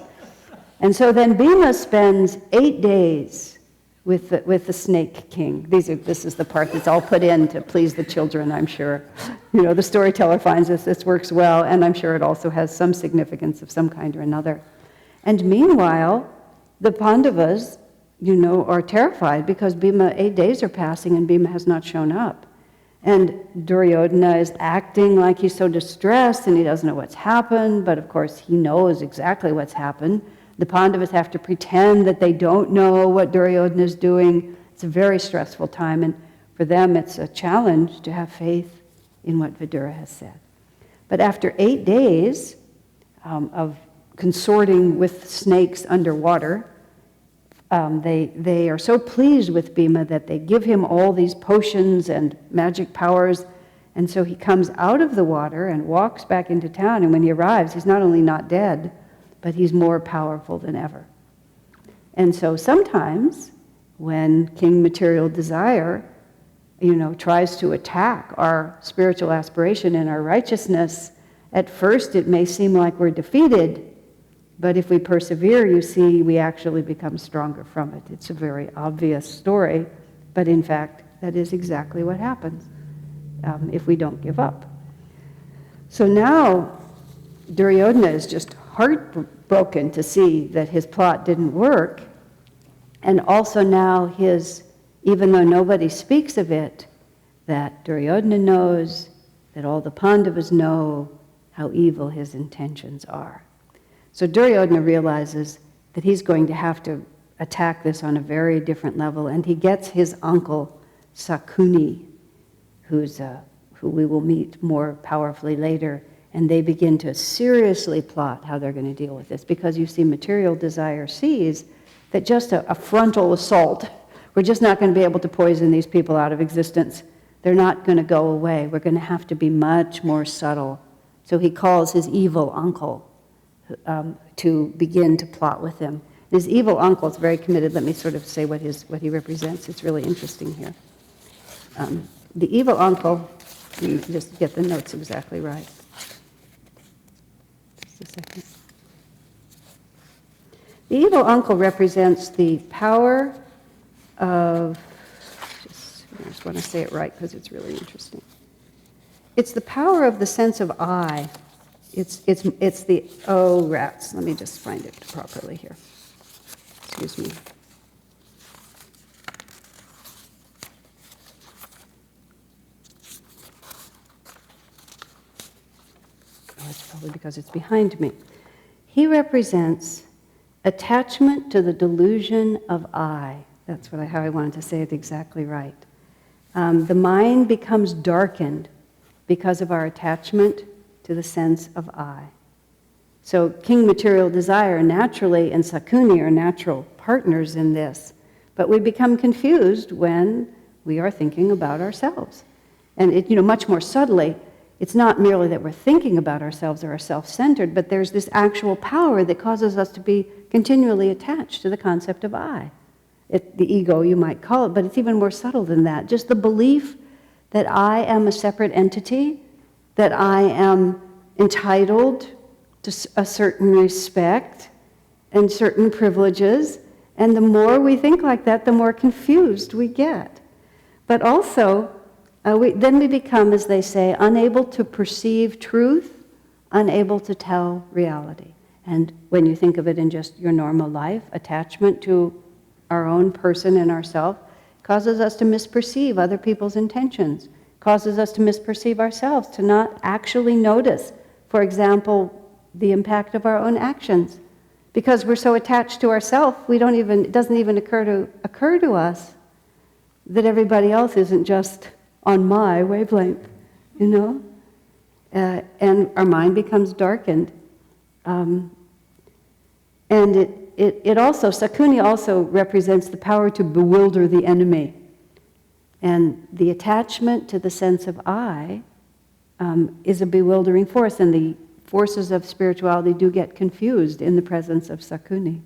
And so then Bhima spends 8 days with the snake king. This is the part that's all put in to please the children, I'm sure. The storyteller finds this works well, and I'm sure it also has some significance of some kind or another. And meanwhile, the Pandavas, are terrified because Bhima, 8 days are passing and Bhima has not shown up. And Duryodhana is acting like he's so distressed and he doesn't know what's happened, but of course he knows exactly what's happened. The Pandavas have to pretend that they don't know what Duryodhana is doing. It's a very stressful time, and for them it's a challenge to have faith in what Vidura has said. But after 8 days of consorting with snakes underwater, they are so pleased with Bhima that they give him all these potions and magic powers, and so he comes out of the water and walks back into town, and when he arrives, he's not only not dead, but he's more powerful than ever. And so sometimes when King Material Desire, tries to attack our spiritual aspiration and our righteousness, at first it may seem like we're defeated, but if we persevere, you see, we actually become stronger from it. It's a very obvious story, but in fact, that is exactly what happens if we don't give up. So now, Duryodhana is just heartbroken to see that his plot didn't work, and also now even though nobody speaks of it, that Duryodhana knows, that all the Pandavas know how evil his intentions are. So Duryodhana realizes that he's going to have to attack this on a very different level, and he gets his uncle Sakuni, who we will meet more powerfully later, and they begin to seriously plot how they're going to deal with this, because you see, Material Desire sees that just a frontal assault, we're just not going to be able to poison these people out of existence. They're not going to go away. We're going to have to be much more subtle. So he calls his evil uncle to begin to plot with him. His evil uncle is very committed. Let me sort of say what he represents. It's really interesting here. The evil uncle, let me just get the notes exactly right. Just a second. The evil uncle represents the power of, I just want to say it right because it's really interesting. It's the power of the sense of I. It's the, oh rats, let me just find it properly here. Excuse me. Oh, it's probably because it's behind me. He represents attachment to the delusion of I. That's how I wanted to say it exactly right. The mind becomes darkened because of our attachment to the sense of I. So King Material Desire naturally and Sakuni are natural partners in this, but we become confused when we are thinking about ourselves. And it, much more subtly, it's not merely that we're thinking about ourselves or are self-centered, but there's this actual power that causes us to be continually attached to the concept of I. The ego, you might call it, but it's even more subtle than that. Just the belief that I am a separate entity, that I am entitled to a certain respect and certain privileges, and the more we think like that, the more confused we get. But also, then we become, as they say, unable to perceive truth, unable to tell reality. And when you think of it in just your normal life, attachment to our own person and ourself causes us to misperceive other people's intentions, causes us to misperceive ourselves, to not actually notice, for example, the impact of our own actions. Because we're so attached to ourselves, it doesn't even occur to us that everybody else isn't just on my wavelength, and our mind becomes darkened. And it also, Sakuni also represents the power to bewilder the enemy. And the attachment to the sense of I is a bewildering force, and the forces of spirituality do get confused in the presence of Sakuni.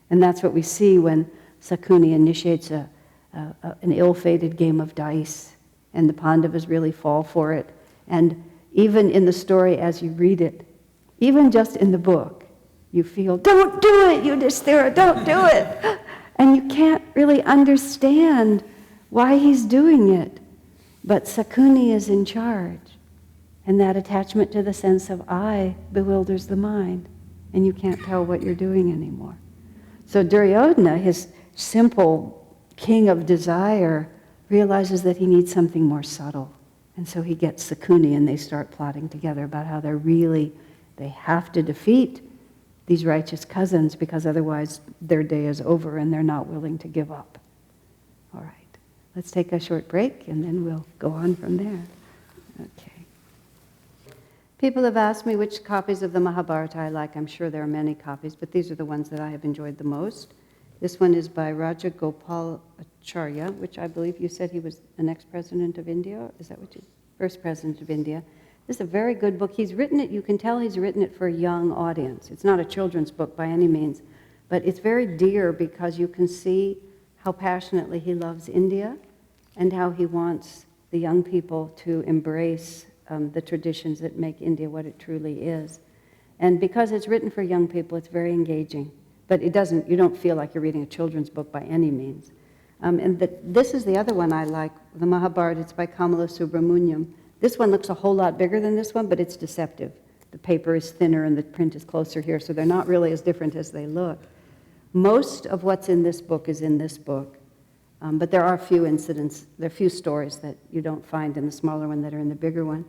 And that's what we see when Sakuni initiates an ill-fated game of dice, and the Pandavas really fall for it. And even in the story as you read it, even just in the book, you feel, don't do it, Yudhishthira, don't do it. And you can't really understand why he's doing it. But Sakuni is in charge. And that attachment to the sense of I bewilders the mind. And you can't tell what you're doing anymore. So Duryodhana, his simple king of desire, realizes that he needs something more subtle. And so he gets Sakuni, and they start plotting together about how they have to defeat these righteous cousins, because otherwise their day is over and they're not willing to give up. All right, let's take a short break and then we'll go on from there. Okay. People have asked me which copies of the Mahabharata I like. I'm sure there are many copies, but these are the ones that I have enjoyed the most. This one is by Raja Gopal Acharya, which I believe you said he was the next president of India. Is that what you? First president of India. This is a very good book. He's written it, you can tell he's written it for a young audience. It's not a children's book by any means, but it's very dear because you can see how passionately he loves India and how he wants the young people to embrace the traditions that make India what it truly is. And because it's written for young people, it's very engaging. But you don't feel like you're reading a children's book by any means. This is the other one I like, the Mahabharata. It's by Kamala Subramaniam. This one looks a whole lot bigger than this one, but it's deceptive. The paper is thinner and the print is closer here, so they're not really as different as they look. Most of what's in this book is in this book, but there are a few incidents, there are a few stories that you don't find in the smaller one that are in the bigger one.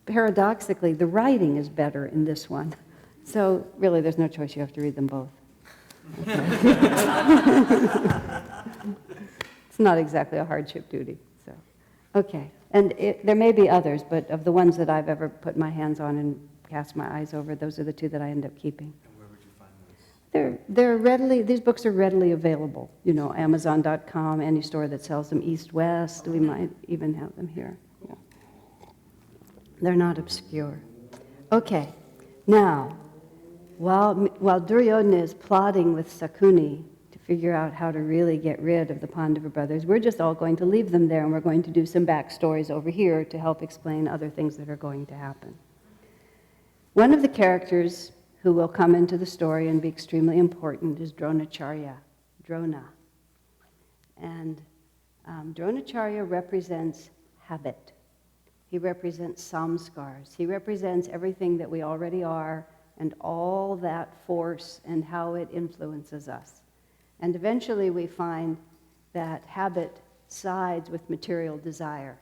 Paradoxically, the writing is better in this one. So really, there's no choice, you have to read them both. Okay. It's not exactly a hardship duty. So, okay. And there may be others, but of the ones that I've ever put my hands on and cast my eyes over, those are the two that I end up keeping. And where would you find those? These books are readily available. Amazon.com, any store that sells them, East, West, we might even have them here. Yeah. They're not obscure. Okay, now, while Duryodhana is plotting with Sakuni to figure out how to really get rid of the Pandava brothers, we're just all going to leave them there, and we're going to do some backstories over here to help explain other things that are going to happen. One of the characters who will come into the story and be extremely important is Dronacharya, Drona. And Dronacharya represents habit. He represents samskars. He represents everything that we already are and all that force and how it influences us. And eventually we find that habit sides with material desire.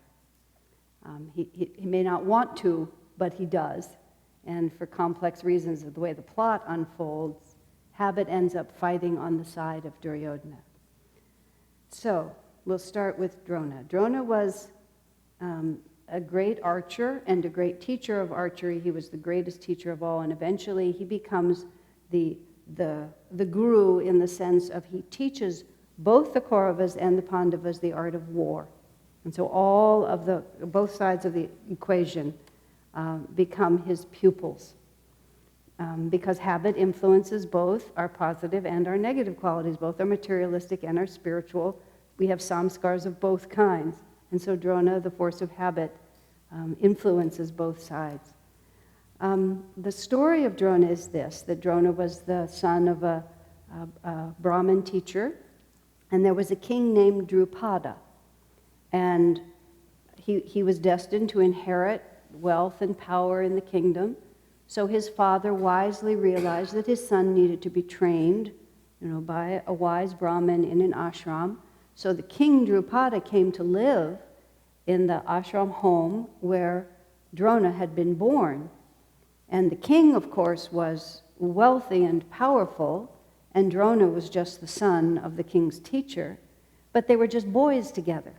He may not want to, but he does. And for complex reasons of the way the plot unfolds, habit ends up fighting on the side of Duryodhana. So, we'll start with Drona. Drona was a great archer and a great teacher of archery. He was the greatest teacher of all, and eventually he becomes the guru in the sense of he teaches both the Kauravas and the Pandavas the art of war. And so all of both sides of the equation become his pupils. Because habit influences both our positive and our negative qualities, both our materialistic and our spiritual. We have samskars of both kinds. And so Drona, the force of habit, influences both sides. The story of Drona is this, that Drona was the son of a Brahmin teacher, and there was a king named Drupada. And he was destined to inherit wealth and power in the kingdom. So his father wisely realized that his son needed to be trained, by a wise Brahmin in an ashram. So the king Drupada came to live in the ashram home where Drona had been born. And the king, of course, was wealthy and powerful, and Drona was just the son of the king's teacher, but they were just boys together.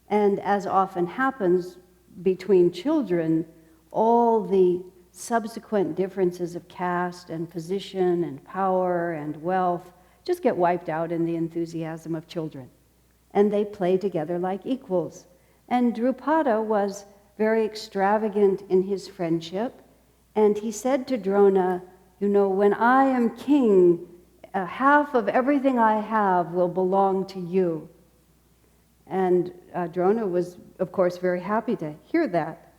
And as often happens between children, all the subsequent differences of caste and position and power and wealth just get wiped out in the enthusiasm of children. And they play together like equals. And Drupada was very extravagant in his friendship, and he said to Drona, when I am king, half of everything I have will belong to you. And Drona was, of course, very happy to hear that.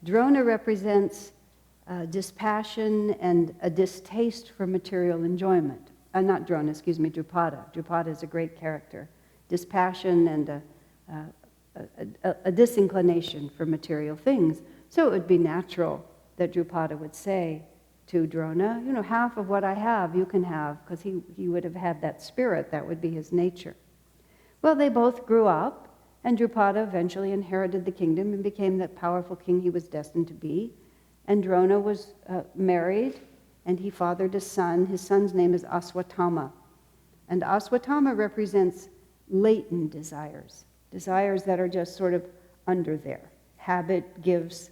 Drona represents dispassion and a distaste for material enjoyment. Not Drona, excuse me, Drupada. Drupada is a great character. Dispassion and a disinclination for material things. So it would be natural that Drupada would say to Drona, half of what I have you can have, because he would have had that spirit, that would be his nature. Well, they both grew up, and Drupada eventually inherited the kingdom and became the powerful king he was destined to be. And Drona was married, and he fathered a son. His son's name is Aswatthama. And Aswatthama represents latent desires, desires that are just sort of under there. Habit gives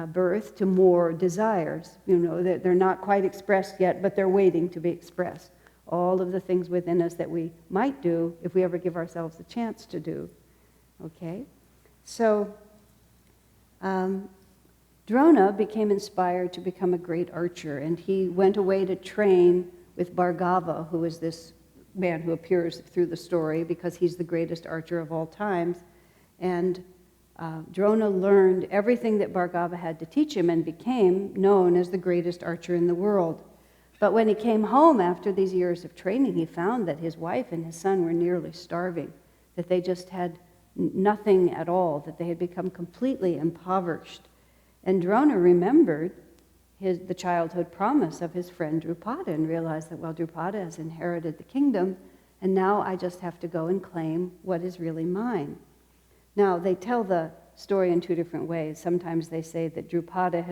birth to more desires. They're not quite expressed yet, but they're waiting to be expressed. All of the things within us that we might do if we ever give ourselves a chance to do. Okay? So, Drona became inspired to become a great archer, and he went away to train with Bhargava, who is this man who appears through the story because he's the greatest archer of all times. And Drona learned everything that Bhargava had to teach him and became known as the greatest archer in the world. But when he came home after these years of training, he found that his wife and his son were nearly starving, that they just had nothing at all, that they had become completely impoverished. And Drona remembered the childhood promise of his friend Drupada and realized that, Drupada has inherited the kingdom, and now I just have to go and claim what is really mine. Now, they tell the story in two different ways. Sometimes they say that Drupada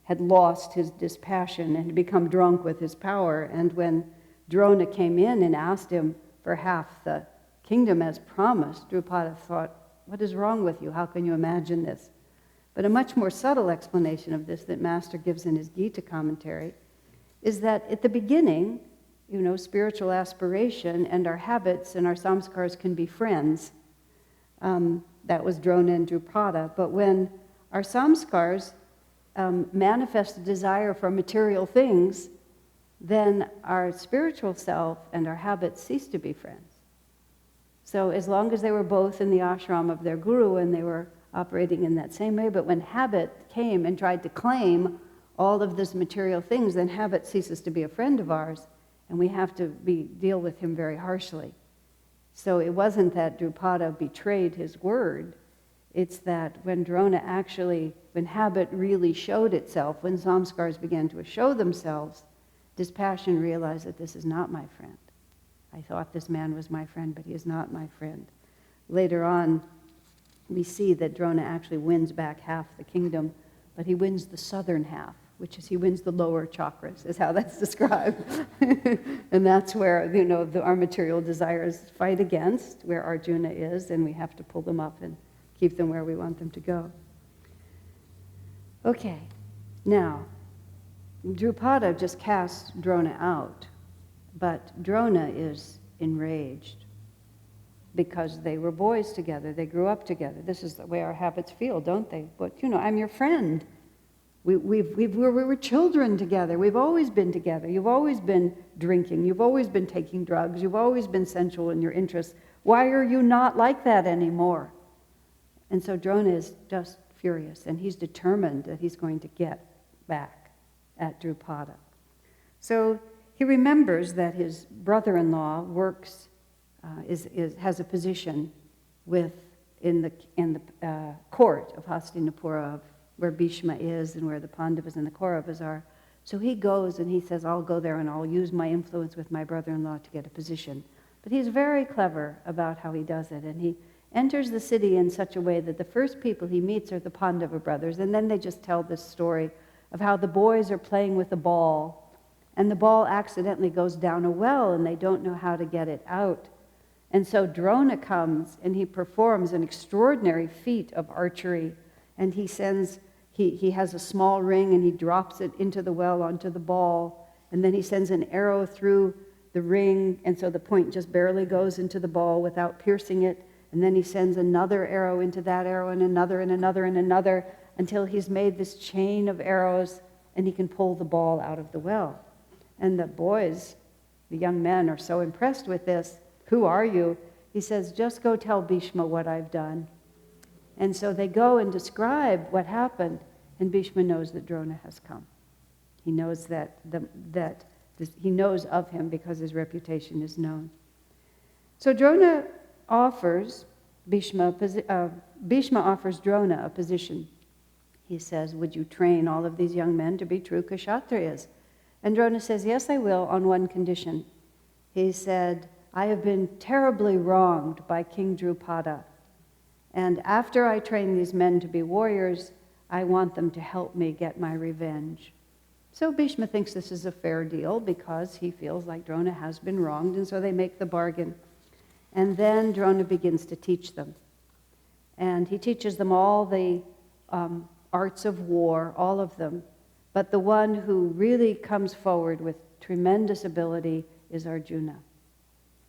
had lost his dispassion and had become drunk with his power, and when Drona came in and asked him for half the kingdom as promised, Drupada thought, what is wrong with you? How can you imagine this? But a much more subtle explanation of this that Master gives in his Gita commentary is that at the beginning, spiritual aspiration and our habits and our samskars can be friends. That was Drona and Drupada. But when our samskars manifest a desire for material things, then our spiritual self and our habits cease to be friends. So as long as they were both in the ashram of their guru and they were operating in that same way, but when habit came and tried to claim all of these material things, then habit ceases to be a friend of ours, and we have to deal with him very harshly. So it wasn't that Drupada betrayed his word, It's that when Drona actually, when habit really showed itself, when samskars began to show themselves, dispassion realized that this is not my friend. I thought this man was my friend, but he is not my friend. Later on, we see that Drona actually wins back half the kingdom, but he wins the southern half, which is he wins the lower chakras, is how that's described. And that's where, our material desires fight against, where Arjuna is, and we have to pull them up and keep them where we want them to go. Okay, now, Drupada just casts Drona out, but Drona is enraged because they were boys together, they grew up together. This is the way our habits feel, don't they? But, I'm your friend. We were children together. We've always been together. You've always been drinking. You've always been taking drugs. You've always been sensual in your interests. Why are you not like that anymore? And so Drona is just furious, and he's determined that he's going to get back at Drupada. So he remembers that his brother-in-law works, has a position in the court of Hastinapura, where Bhishma is and where the Pandavas and the Kauravas are. So he goes and he says, I'll go there and I'll use my influence with my brother-in-law to get a position. But he's very clever about how he does it, and he enters the city in such a way that the first people he meets are the Pandava brothers, and then they just tell this story of how the boys are playing with a ball, and the ball accidentally goes down a well, and they don't know how to get it out. And so Drona comes, and he performs an extraordinary feat of archery, and he has a small ring, and he drops it into the well onto the ball, and then he sends an arrow through the ring, and so the point just barely goes into the ball without piercing it. And then he sends another arrow into that arrow, and another, and another, and another, until he's made this chain of arrows, and he can pull the ball out of the well. And the boys, the young men, are so impressed with this. Who are you? He says, just go tell Bhishma what I've done. And so they go and describe what happened, and Bhishma knows that Drona has come. He knows he knows of him because his reputation is known. So Drona offers Bhishma offers Drona a position. He says, would you train all of these young men to be true Kshatriyas? And Drona says, yes, I will, on one condition. He said, I have been terribly wronged by King Drupada, and after I train these men to be warriors, I want them to help me get my revenge. So Bhishma thinks this is a fair deal because he feels like Drona has been wronged, and so they make the bargain. And then Drona begins to teach them. And he teaches them all the arts of war, all of them. But the one who really comes forward with tremendous ability is Arjuna.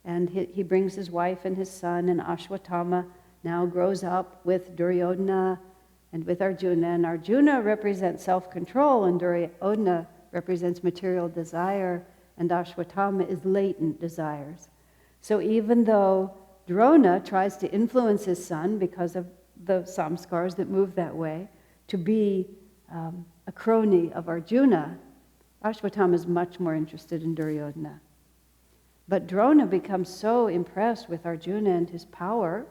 And he brings his wife and his son, and Ashwatthama now grows up with Duryodhana and with Arjuna. And Arjuna represents self-control, and Duryodhana represents material desire, and Ashwatthama is latent desires. So even though Drona tries to influence his son because of the samskars that move that way, to be a crony of Arjuna, Ashwatthama is much more interested in Duryodhana. But Drona becomes so impressed with Arjuna and his power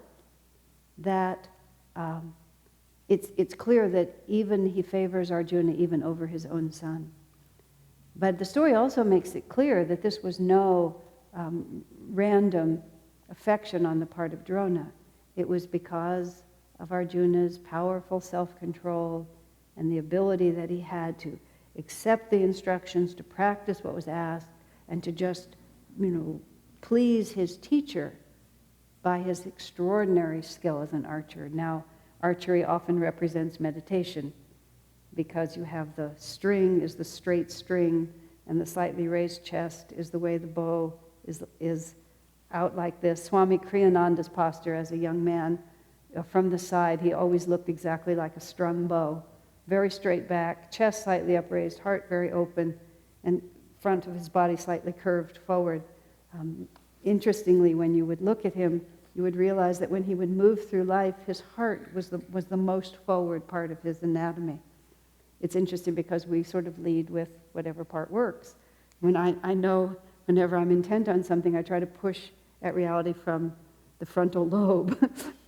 that it's clear that even he favors Arjuna even over his own son. But the story also makes it clear that this was no random affection on the part of Drona. It was because of Arjuna's powerful self-control and the ability that he had to accept the instructions, to practice what was asked, and to just, please his teacher by his extraordinary skill as an archer. Now, archery often represents meditation because you have the string is the straight string, and the slightly raised chest is the way the bow is out like this. Swami Kriyananda's posture as a young man, from the side, he always looked exactly like a strung bow. Very straight back, chest slightly upraised, heart very open, and front of his body slightly curved forward. Interestingly, when you would look at him, you would realize that when he would move through life, his heart was the most forward part of his anatomy. It's interesting because we sort of lead with whatever part works. When I know whenever I'm intent on something, I try to push at reality from the frontal lobe.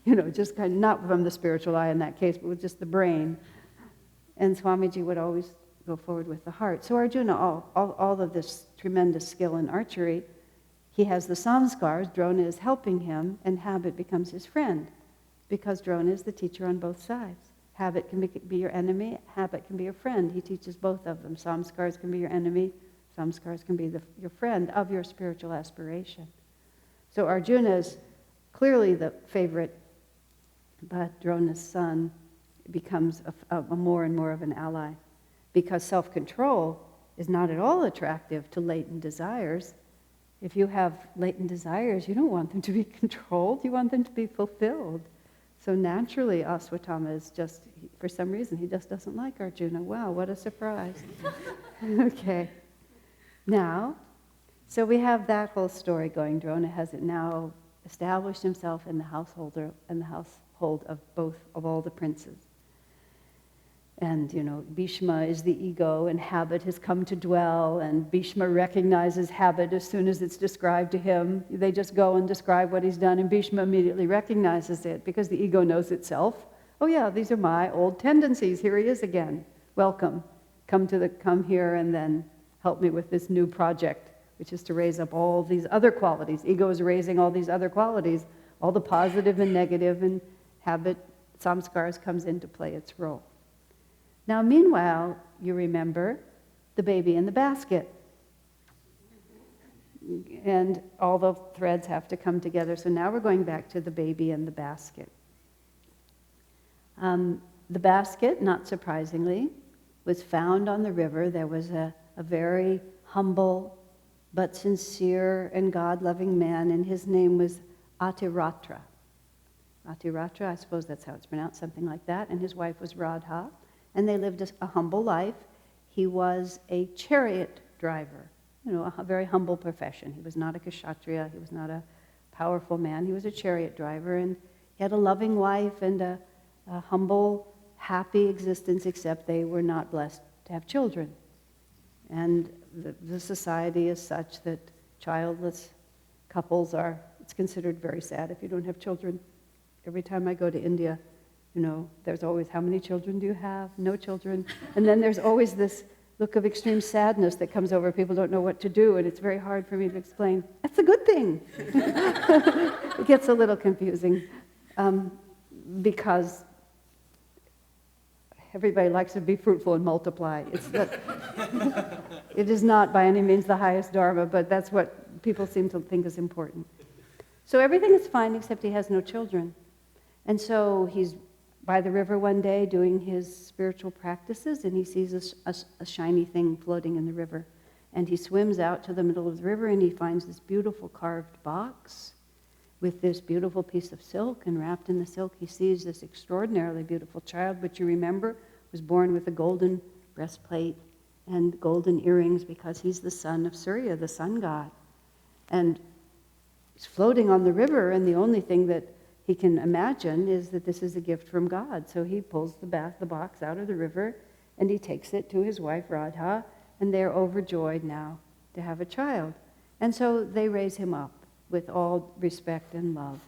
just kind of, not from the spiritual eye in that case, but with just the brain. And Swamiji would always go forward with the heart. So Arjuna, all of this tremendous skill in archery, he has the samskars, Drona is helping him, and habit becomes his friend, because Drona is the teacher on both sides. Habit can be your enemy, habit can be your friend. He teaches both of them. Samskars can be your enemy, samskars can be your friend of your spiritual aspiration. So Arjuna is clearly the favorite, but Drona's son becomes a more and more of an ally, because self-control is not at all attractive to latent desires. If you have latent desires, you don't want them to be controlled, you want them to be fulfilled. So naturally, Aswatthama is just, for some reason, he just doesn't like Arjuna. Wow, what a surprise. Okay. Now, so we have that whole story going. Drona has now established himself in the household of all the princes. And, Bhishma is the ego, and habit has come to dwell, and Bhishma recognizes habit as soon as it's described to him. They just go and describe what he's done, and Bhishma immediately recognizes it, because the ego knows itself. Oh yeah, these are my old tendencies. Here he is again. Welcome. Come here and then help me with this new project, which is to raise up all these other qualities. Ego is raising all these other qualities, all the positive and negative, and habit, samskars, comes in to play its role. Now, meanwhile, you remember the baby in the basket. And all the threads have to come together. So now we're going back to the baby in the basket. The basket, not surprisingly, was found on the river. There was a very humble but sincere and God-loving man, and his name was Atiratra. Atiratra, I suppose that's how it's pronounced, something like that. And his wife was Radha. And they lived a humble life. He was a chariot driver, a very humble profession. He was not a kshatriya, he was not a powerful man, he was a chariot driver, and he had a loving wife and a humble, happy existence, except they were not blessed to have children. And the society is such that childless couples it's considered very sad if you don't have children. Every time I go to India, there's always, how many children do you have? No children. And then there's always this look of extreme sadness that comes over. People don't know what to do, and it's very hard for me to explain. That's a good thing. It gets a little confusing because everybody likes to be fruitful and multiply. It is not by any means the highest dharma, but that's what people seem to think is important. So everything is fine except he has no children. And so he's by the river one day doing his spiritual practices, and he sees a shiny thing floating in the river. And he swims out to the middle of the river, and he finds this beautiful carved box with this beautiful piece of silk, and wrapped in the silk he sees this extraordinarily beautiful child, which you remember was born with a golden breastplate and golden earrings, because he's the son of Surya, the sun god. And he's floating on the river, and the only thing that he can imagine is that this is a gift from God. So he pulls the box out of the river, and he takes it to his wife Radha, and they're overjoyed now to have a child. And so they raise him up with all respect and love.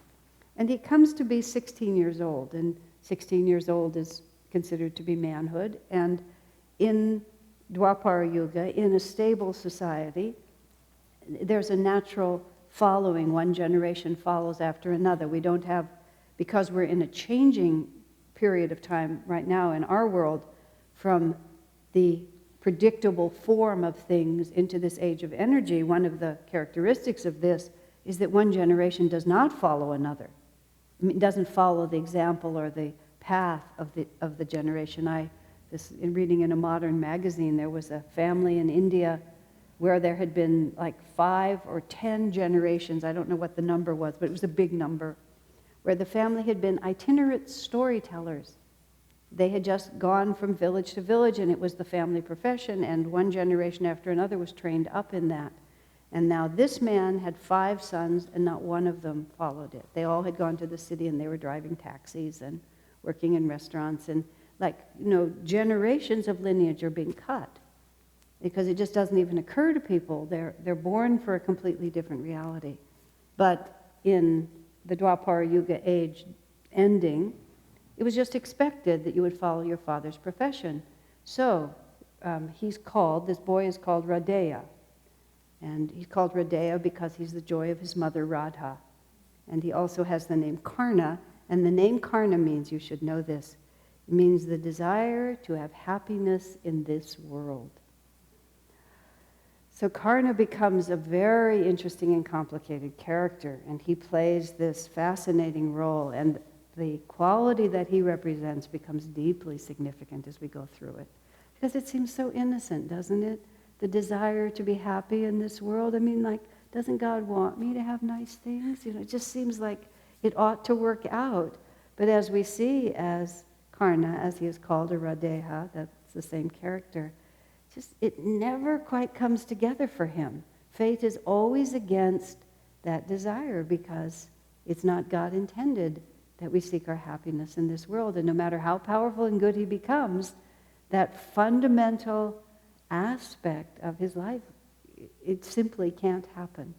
And he comes to be 16 years old, and 16 years old is considered to be manhood. And in Dwapara Yuga, in a stable society, there's a natural following. One generation follows after another. We don't have, because we're in a changing period of time right now in our world, from the predictable form of things into this age of energy, one of the characteristics of this is that one generation does not follow another. It doesn't follow the example or the path of the generation. In reading in a modern magazine, there was a family in India where there had been like 5 or 10 generations, I don't know what the number was, but it was a big number, where the family had been itinerant storytellers. They had just gone from village to village, and it was the family profession, and one generation after another was trained up in that. And now this man had 5 sons, and not one of them followed it. They all had gone to the city, and they were driving taxis and working in restaurants, and generations of lineage are being cut, because it just doesn't even occur to people. They're born for a completely different reality. But in the Dwapara Yuga age, ending, it was just expected that you would follow your father's profession. So this boy is called Radeya. And he's called Radeya because he's the joy of his mother Radha. And he also has the name Karna. And the name Karna means, you should know this, it means the desire to have happiness in this world. So Karna becomes a very interesting and complicated character, and he plays this fascinating role, and the quality that he represents becomes deeply significant as we go through it. Because it seems so innocent, doesn't it? The desire to be happy in this world. I mean, like, doesn't God want me to have nice things? It just seems like it ought to work out. But as we see as Karna, as he is called, or Radeya, that's the same character, it never quite comes together for him. Fate is always against that desire because it's not God intended that we seek our happiness in this world. And no matter how powerful and good he becomes, that fundamental aspect of his life, it simply can't happen.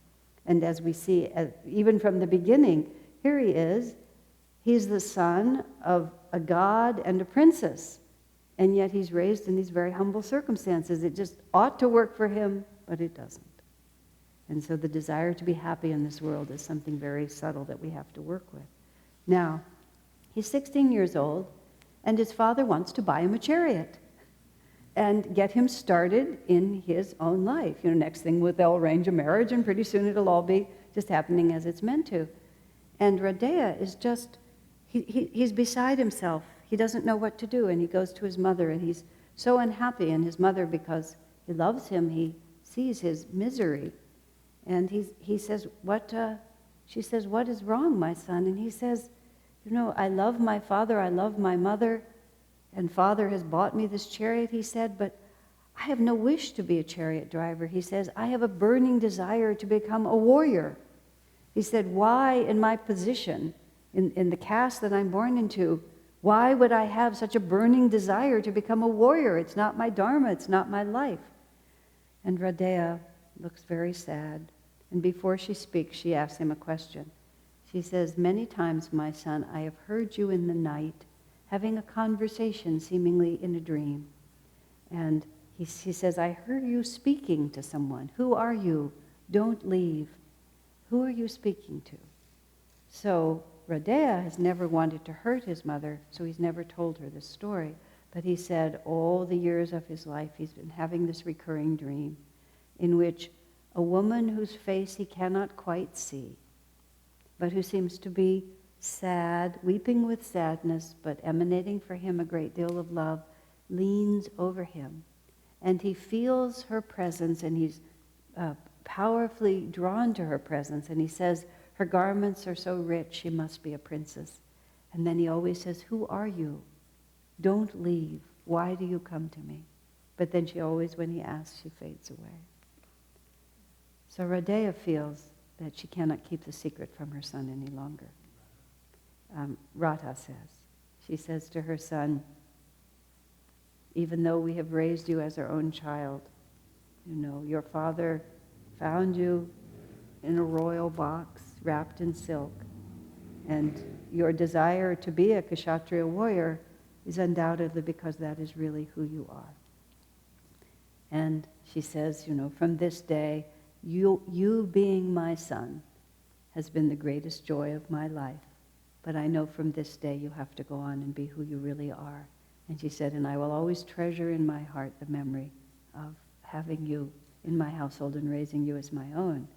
And as we see, even from the beginning, here he is, he's the son of a god and a princess. And yet he's raised in these very humble circumstances. It just ought to work for him, but it doesn't. And so the desire to be happy in this world is something very subtle that we have to work with. Now, he's 16 years old, and his father wants to buy him a chariot and get him started in his own life. Next thing they'll arrange a marriage, and pretty soon it'll all be just happening as it's meant to. And Radeya is just, he's beside himself. He doesn't know what to do, and he goes to his mother, and he's so unhappy. And his mother, because he loves him, he sees his misery. And he says, she says, "What is wrong, my son?" And he says, "I love my father, I love my mother, and father has bought me this chariot," he said, "but I have no wish to be a chariot driver." He says, "I have a burning desire to become a warrior." He said, "Why in my position, in the caste that I'm born into, why would I have such a burning desire to become a warrior? It's not my dharma, it's not my life." And Radeya looks very sad. And before she speaks, she asks him a question. She says, "Many times, my son, I have heard you in the night having a conversation seemingly in a dream." And he says, "I heard you speaking to someone. Who are you? Don't leave. Who are you speaking to?" So Radeya has never wanted to hurt his mother, so he's never told her this story. But he said all the years of his life he's been having this recurring dream in which a woman whose face he cannot quite see, but who seems to be sad, weeping with sadness, but emanating for him a great deal of love, leans over him. And he feels her presence, and he's powerfully drawn to her presence. And he says, her garments are so rich, she must be a princess. And then he always says, "Who are you? Don't leave. Why do you come to me?" But then she always, when he asks, she fades away. So Radeya feels that she cannot keep the secret from her son any longer. Radha says, she says to her son, "Even though we have raised you as our own child, your father found you in a royal box wrapped in silk, and your desire to be a Kshatriya warrior is undoubtedly because that is really who you are." And she says, "From this day, you being my son has been the greatest joy of my life. But I know from this day you have to go on and be who you really are." And she said, "And I will always treasure in my heart the memory of having you in my household and raising you as my own."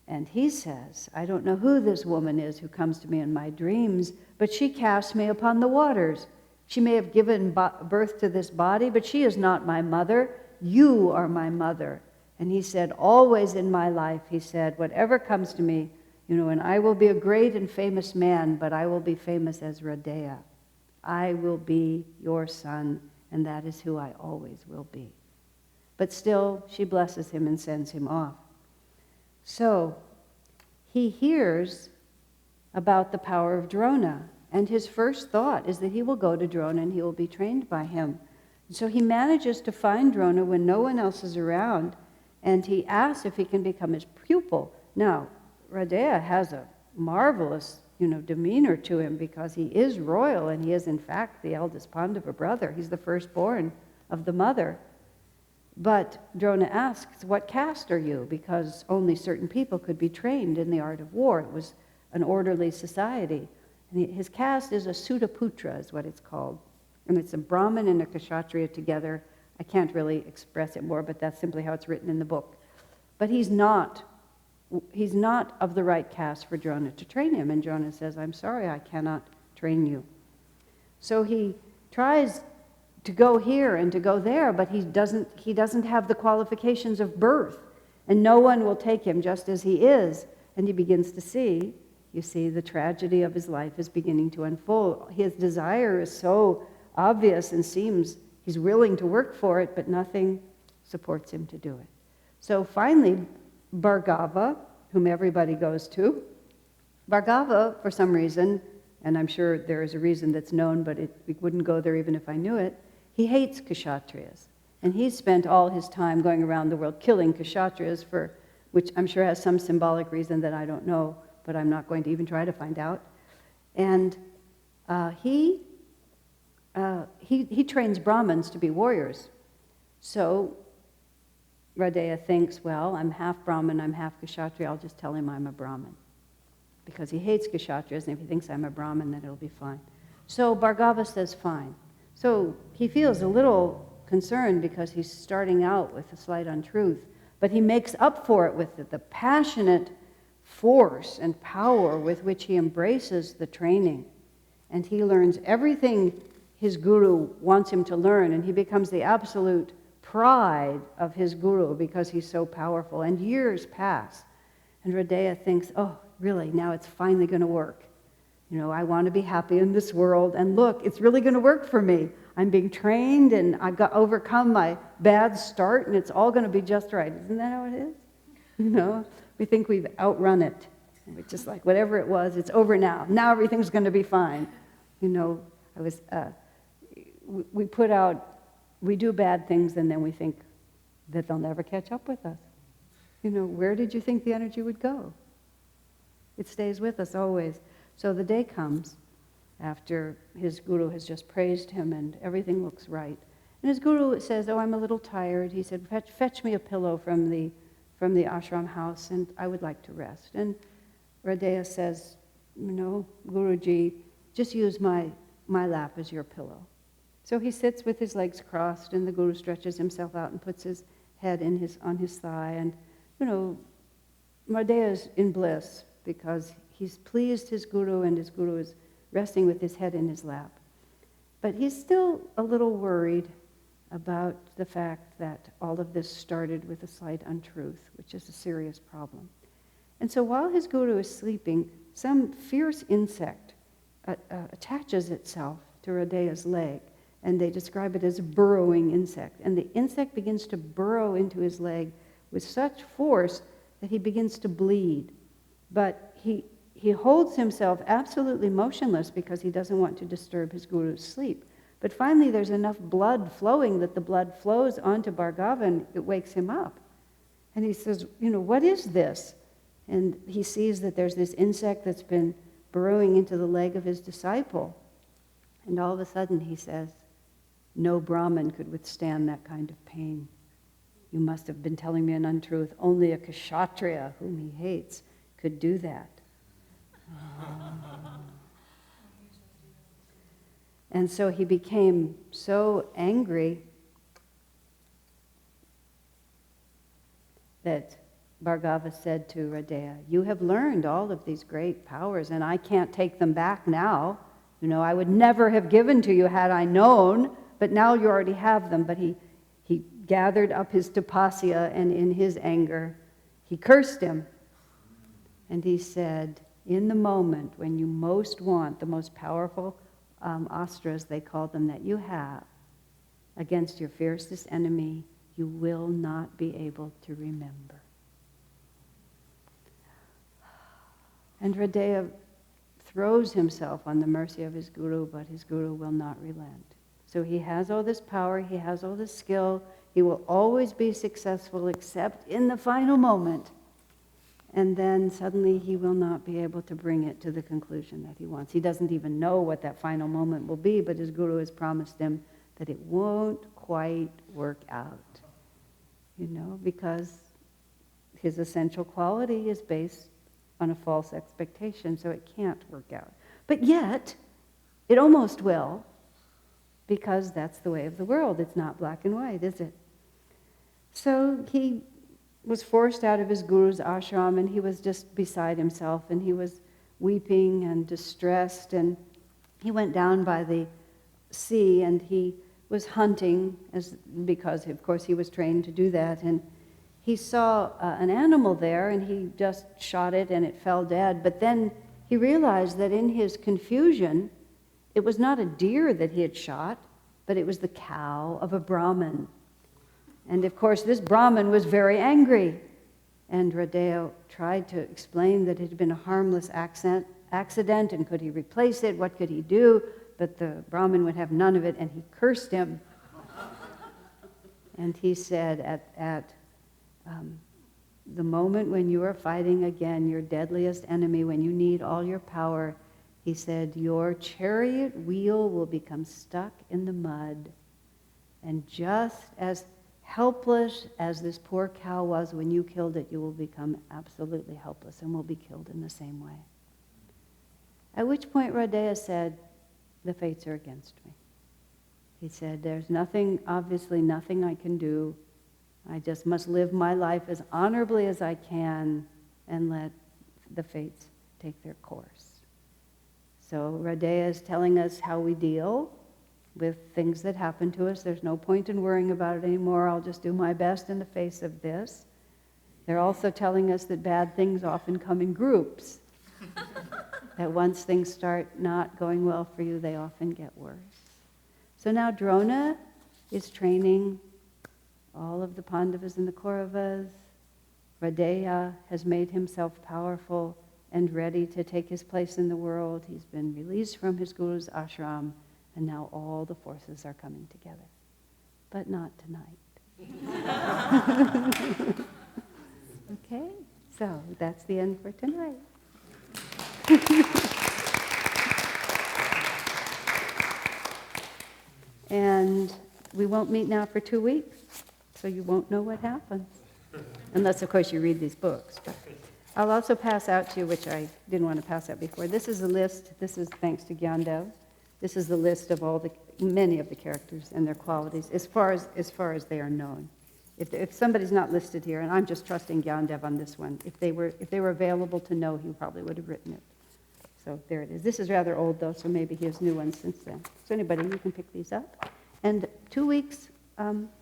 And he says, "I don't know who this woman is who comes to me in my dreams, but she casts me upon the waters. She may have given birth to this body, but she is not my mother. You are my mother." And he said, "Always in my life," he said, "whatever comes to me, and I will be a great and famous man, but I will be famous as Radeya. I will be your son, and that is who I always will be." But still, she blesses him and sends him off. So he hears about the power of Drona, and his first thought is that he will go to Drona and he will be trained by him. So he manages to find Drona when no one else is around, and he asks if he can become his pupil. Now, Radeya has a marvelous, demeanor to him, because he is royal and he is in fact the eldest Pandava brother. He's the firstborn of the mother. But Drona asks, what caste are you? Because only certain people could be trained in the art of war. It was an orderly society. And his caste is a Sutaputra, is what it's called. And it's a Brahmin and a Kshatriya together. I can't really express it more, but that's simply how it's written in the book. But he's not of the right caste for Drona to train him. And Drona says, I'm sorry, I cannot train you. So he tries to go here and to go there, but he doesn't have the qualifications of birth. And no one will take him just as he is. And he begins to see, the tragedy of his life is beginning to unfold. His desire is so obvious and seems he's willing to work for it, but nothing supports him to do it. So finally, Bhargava, whom everybody goes to, Bhargava, for some reason, and I'm sure there is a reason that's known, but we wouldn't go there even if I knew it, he hates Kshatriyas. And he's spent all his time going around the world killing Kshatriyas, which I'm sure has some symbolic reason that I don't know, but I'm not going to even try to find out. And he trains Brahmins to be warriors. So Radeya thinks, well, I'm half Brahmin, I'm half Kshatriya, I'll just tell him I'm a Brahmin. Because he hates Kshatriyas, and if he thinks I'm a Brahmin, then it'll be fine. So Bhargava says, fine. So he feels a little concerned because he's starting out with a slight untruth, but he makes up for it with the passionate force and power with which he embraces the training. And he learns everything his guru wants him to learn, and he becomes the absolute pride of his guru because he's so powerful. And years pass, and Radeya thinks, oh, really, now it's finally going to work. I want to be happy in this world, and look, it's really going to work for me. I'm being trained, and I've got overcome my bad start, and it's all going to be just right. Isn't that how it is? We think we've outrun it. And we're just like, whatever it was, it's over now. Now everything's going to be fine. We do bad things, and then we think that they'll never catch up with us. Where did you think the energy would go? It stays with us always. So the day comes after his guru has just praised him and everything looks right. And his guru says, oh, I'm a little tired. He said, fetch me a pillow from the ashram house, and I would like to rest. And Radeya says, Guruji, just use my lap as your pillow. So he sits with his legs crossed, and the guru stretches himself out and puts his head on his thigh. And, Radeya is in bliss because he's pleased his guru, and his guru is resting with his head in his lap. But he's still a little worried about the fact that all of this started with a slight untruth, which is a serious problem. And so while his guru is sleeping, some fierce insect attaches itself to Radeya's leg, and they describe it as a burrowing insect. And the insect begins to burrow into his leg with such force that he begins to bleed. But he holds himself absolutely motionless because he doesn't want to disturb his guru's sleep. But finally there's enough blood flowing that the blood flows onto Bhargava and it wakes him up. And he says, what is this? And he sees that there's this insect that's been burrowing into the leg of his disciple. And all of a sudden he says, no Brahmin could withstand that kind of pain. You must have been telling me an untruth. Only a Kshatriya, whom he hates, could do that. And so he became so angry that Bhargava said to Radeya, you have learned all of these great powers, and I can't take them back now. I would never have given to you had I known, but now you already have them. But he gathered up his tapasya, and in his anger, he cursed him. And he said, in the moment when you most want the most powerful astras, they call them, that you have against your fiercest enemy, you will not be able to remember. And Radeya throws himself on the mercy of his guru, but his guru will not relent. So he has all this power, he has all this skill, he will always be successful except in the final moment. And then suddenly he will not be able to bring it to the conclusion that he wants. He doesn't even know what that final moment will be, but his guru has promised him that it won't quite work out. Because his essential quality is based on a false expectation, so it can't work out. But yet, it almost will, because that's the way of the world. It's not black and white, is it? So he was forced out of his guru's ashram, and he was just beside himself, and he was weeping and distressed, and he went down by the sea, and he was hunting, because of course he was trained to do that, and he saw an animal there, and he just shot it, and it fell dead. But then he realized that in his confusion, it was not a deer that he had shot, but it was the cow of a Brahmin. And of course, this Brahmin was very angry. And Radeo tried to explain that it had been a harmless accident, and could he replace it? What could he do? But the Brahmin would have none of it, and he cursed him. And he said, at the moment when you are fighting again your deadliest enemy, when you need all your power, he said, your chariot wheel will become stuck in the mud. And just as helpless as this poor cow was when you killed it, you will become absolutely helpless and will be killed in the same way. At which point Radea said, the fates are against me. He said, there's obviously nothing I can do. I just must live my life as honorably as I can and let the fates take their course. So Radea is telling us how we deal with things that happen to us. There's no point in worrying about it anymore. I'll just do my best in the face of this. They're also telling us that bad things often come in groups. That once things start not going well for you, they often get worse. So now Drona is training all of the Pandavas and the Kauravas. Radea has made himself powerful and ready to take his place in the world. He's been released from his guru's ashram, and now all the forces are coming together. But not tonight. Okay, so that's the end for tonight. And we won't meet now for 2 weeks, so you won't know what happens. Unless, of course, you read these books. But I'll also pass out to you, which I didn't want to pass out before. This is a list. This is thanks to Gyandev. This is the list of many of the characters and their qualities, as far as they are known. If somebody's not listed here, and I'm just trusting Gyandev on this one, if they were available to know, he probably would have written it. So there it is. This is rather old, though, so maybe he has new ones since then. So anybody, you can pick these up. And 2 weeks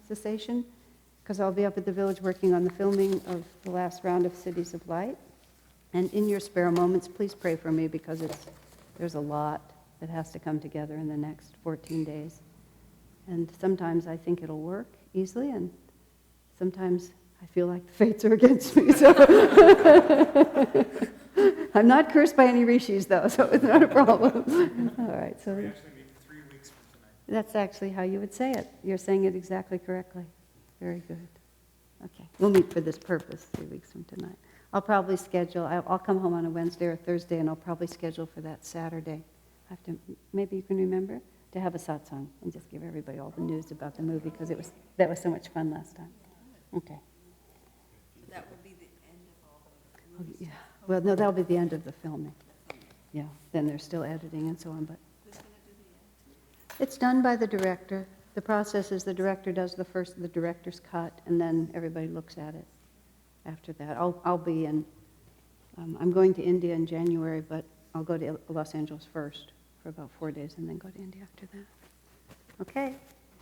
cessation, because I'll be up at the village working on the filming of the last round of Cities of Light. And in your spare moments, please pray for me, because there's a lot that has to come together in the next 14 days. And sometimes I think it'll work easily, and sometimes I feel like the fates are against me. So I'm not cursed by any rishis, though, so it's not a problem. All right, so We actually meet 3 weeks from tonight. that's actually how you would say it. You're saying it exactly correctly. Very good. Okay, we'll meet for this purpose 3 weeks from tonight. I'll probably schedule, I'll come home on a Wednesday or Thursday, and I'll probably schedule for that Saturday. Maybe you can remember, to have a satsang and just give everybody all the news about the movie, because that was so much fun last time. Okay. That will be the end of all the movies. Yeah. Well, no, that'll be the end of the filming. Yeah, then they're still editing and so on, but Who's going to do the end? it's done by the director. The process is the director does the director's cut, and then everybody looks at it after that. I'll be in, I'm going to India in January, but I'll go to Los Angeles first for about 4 days and then go to India after that. Okay.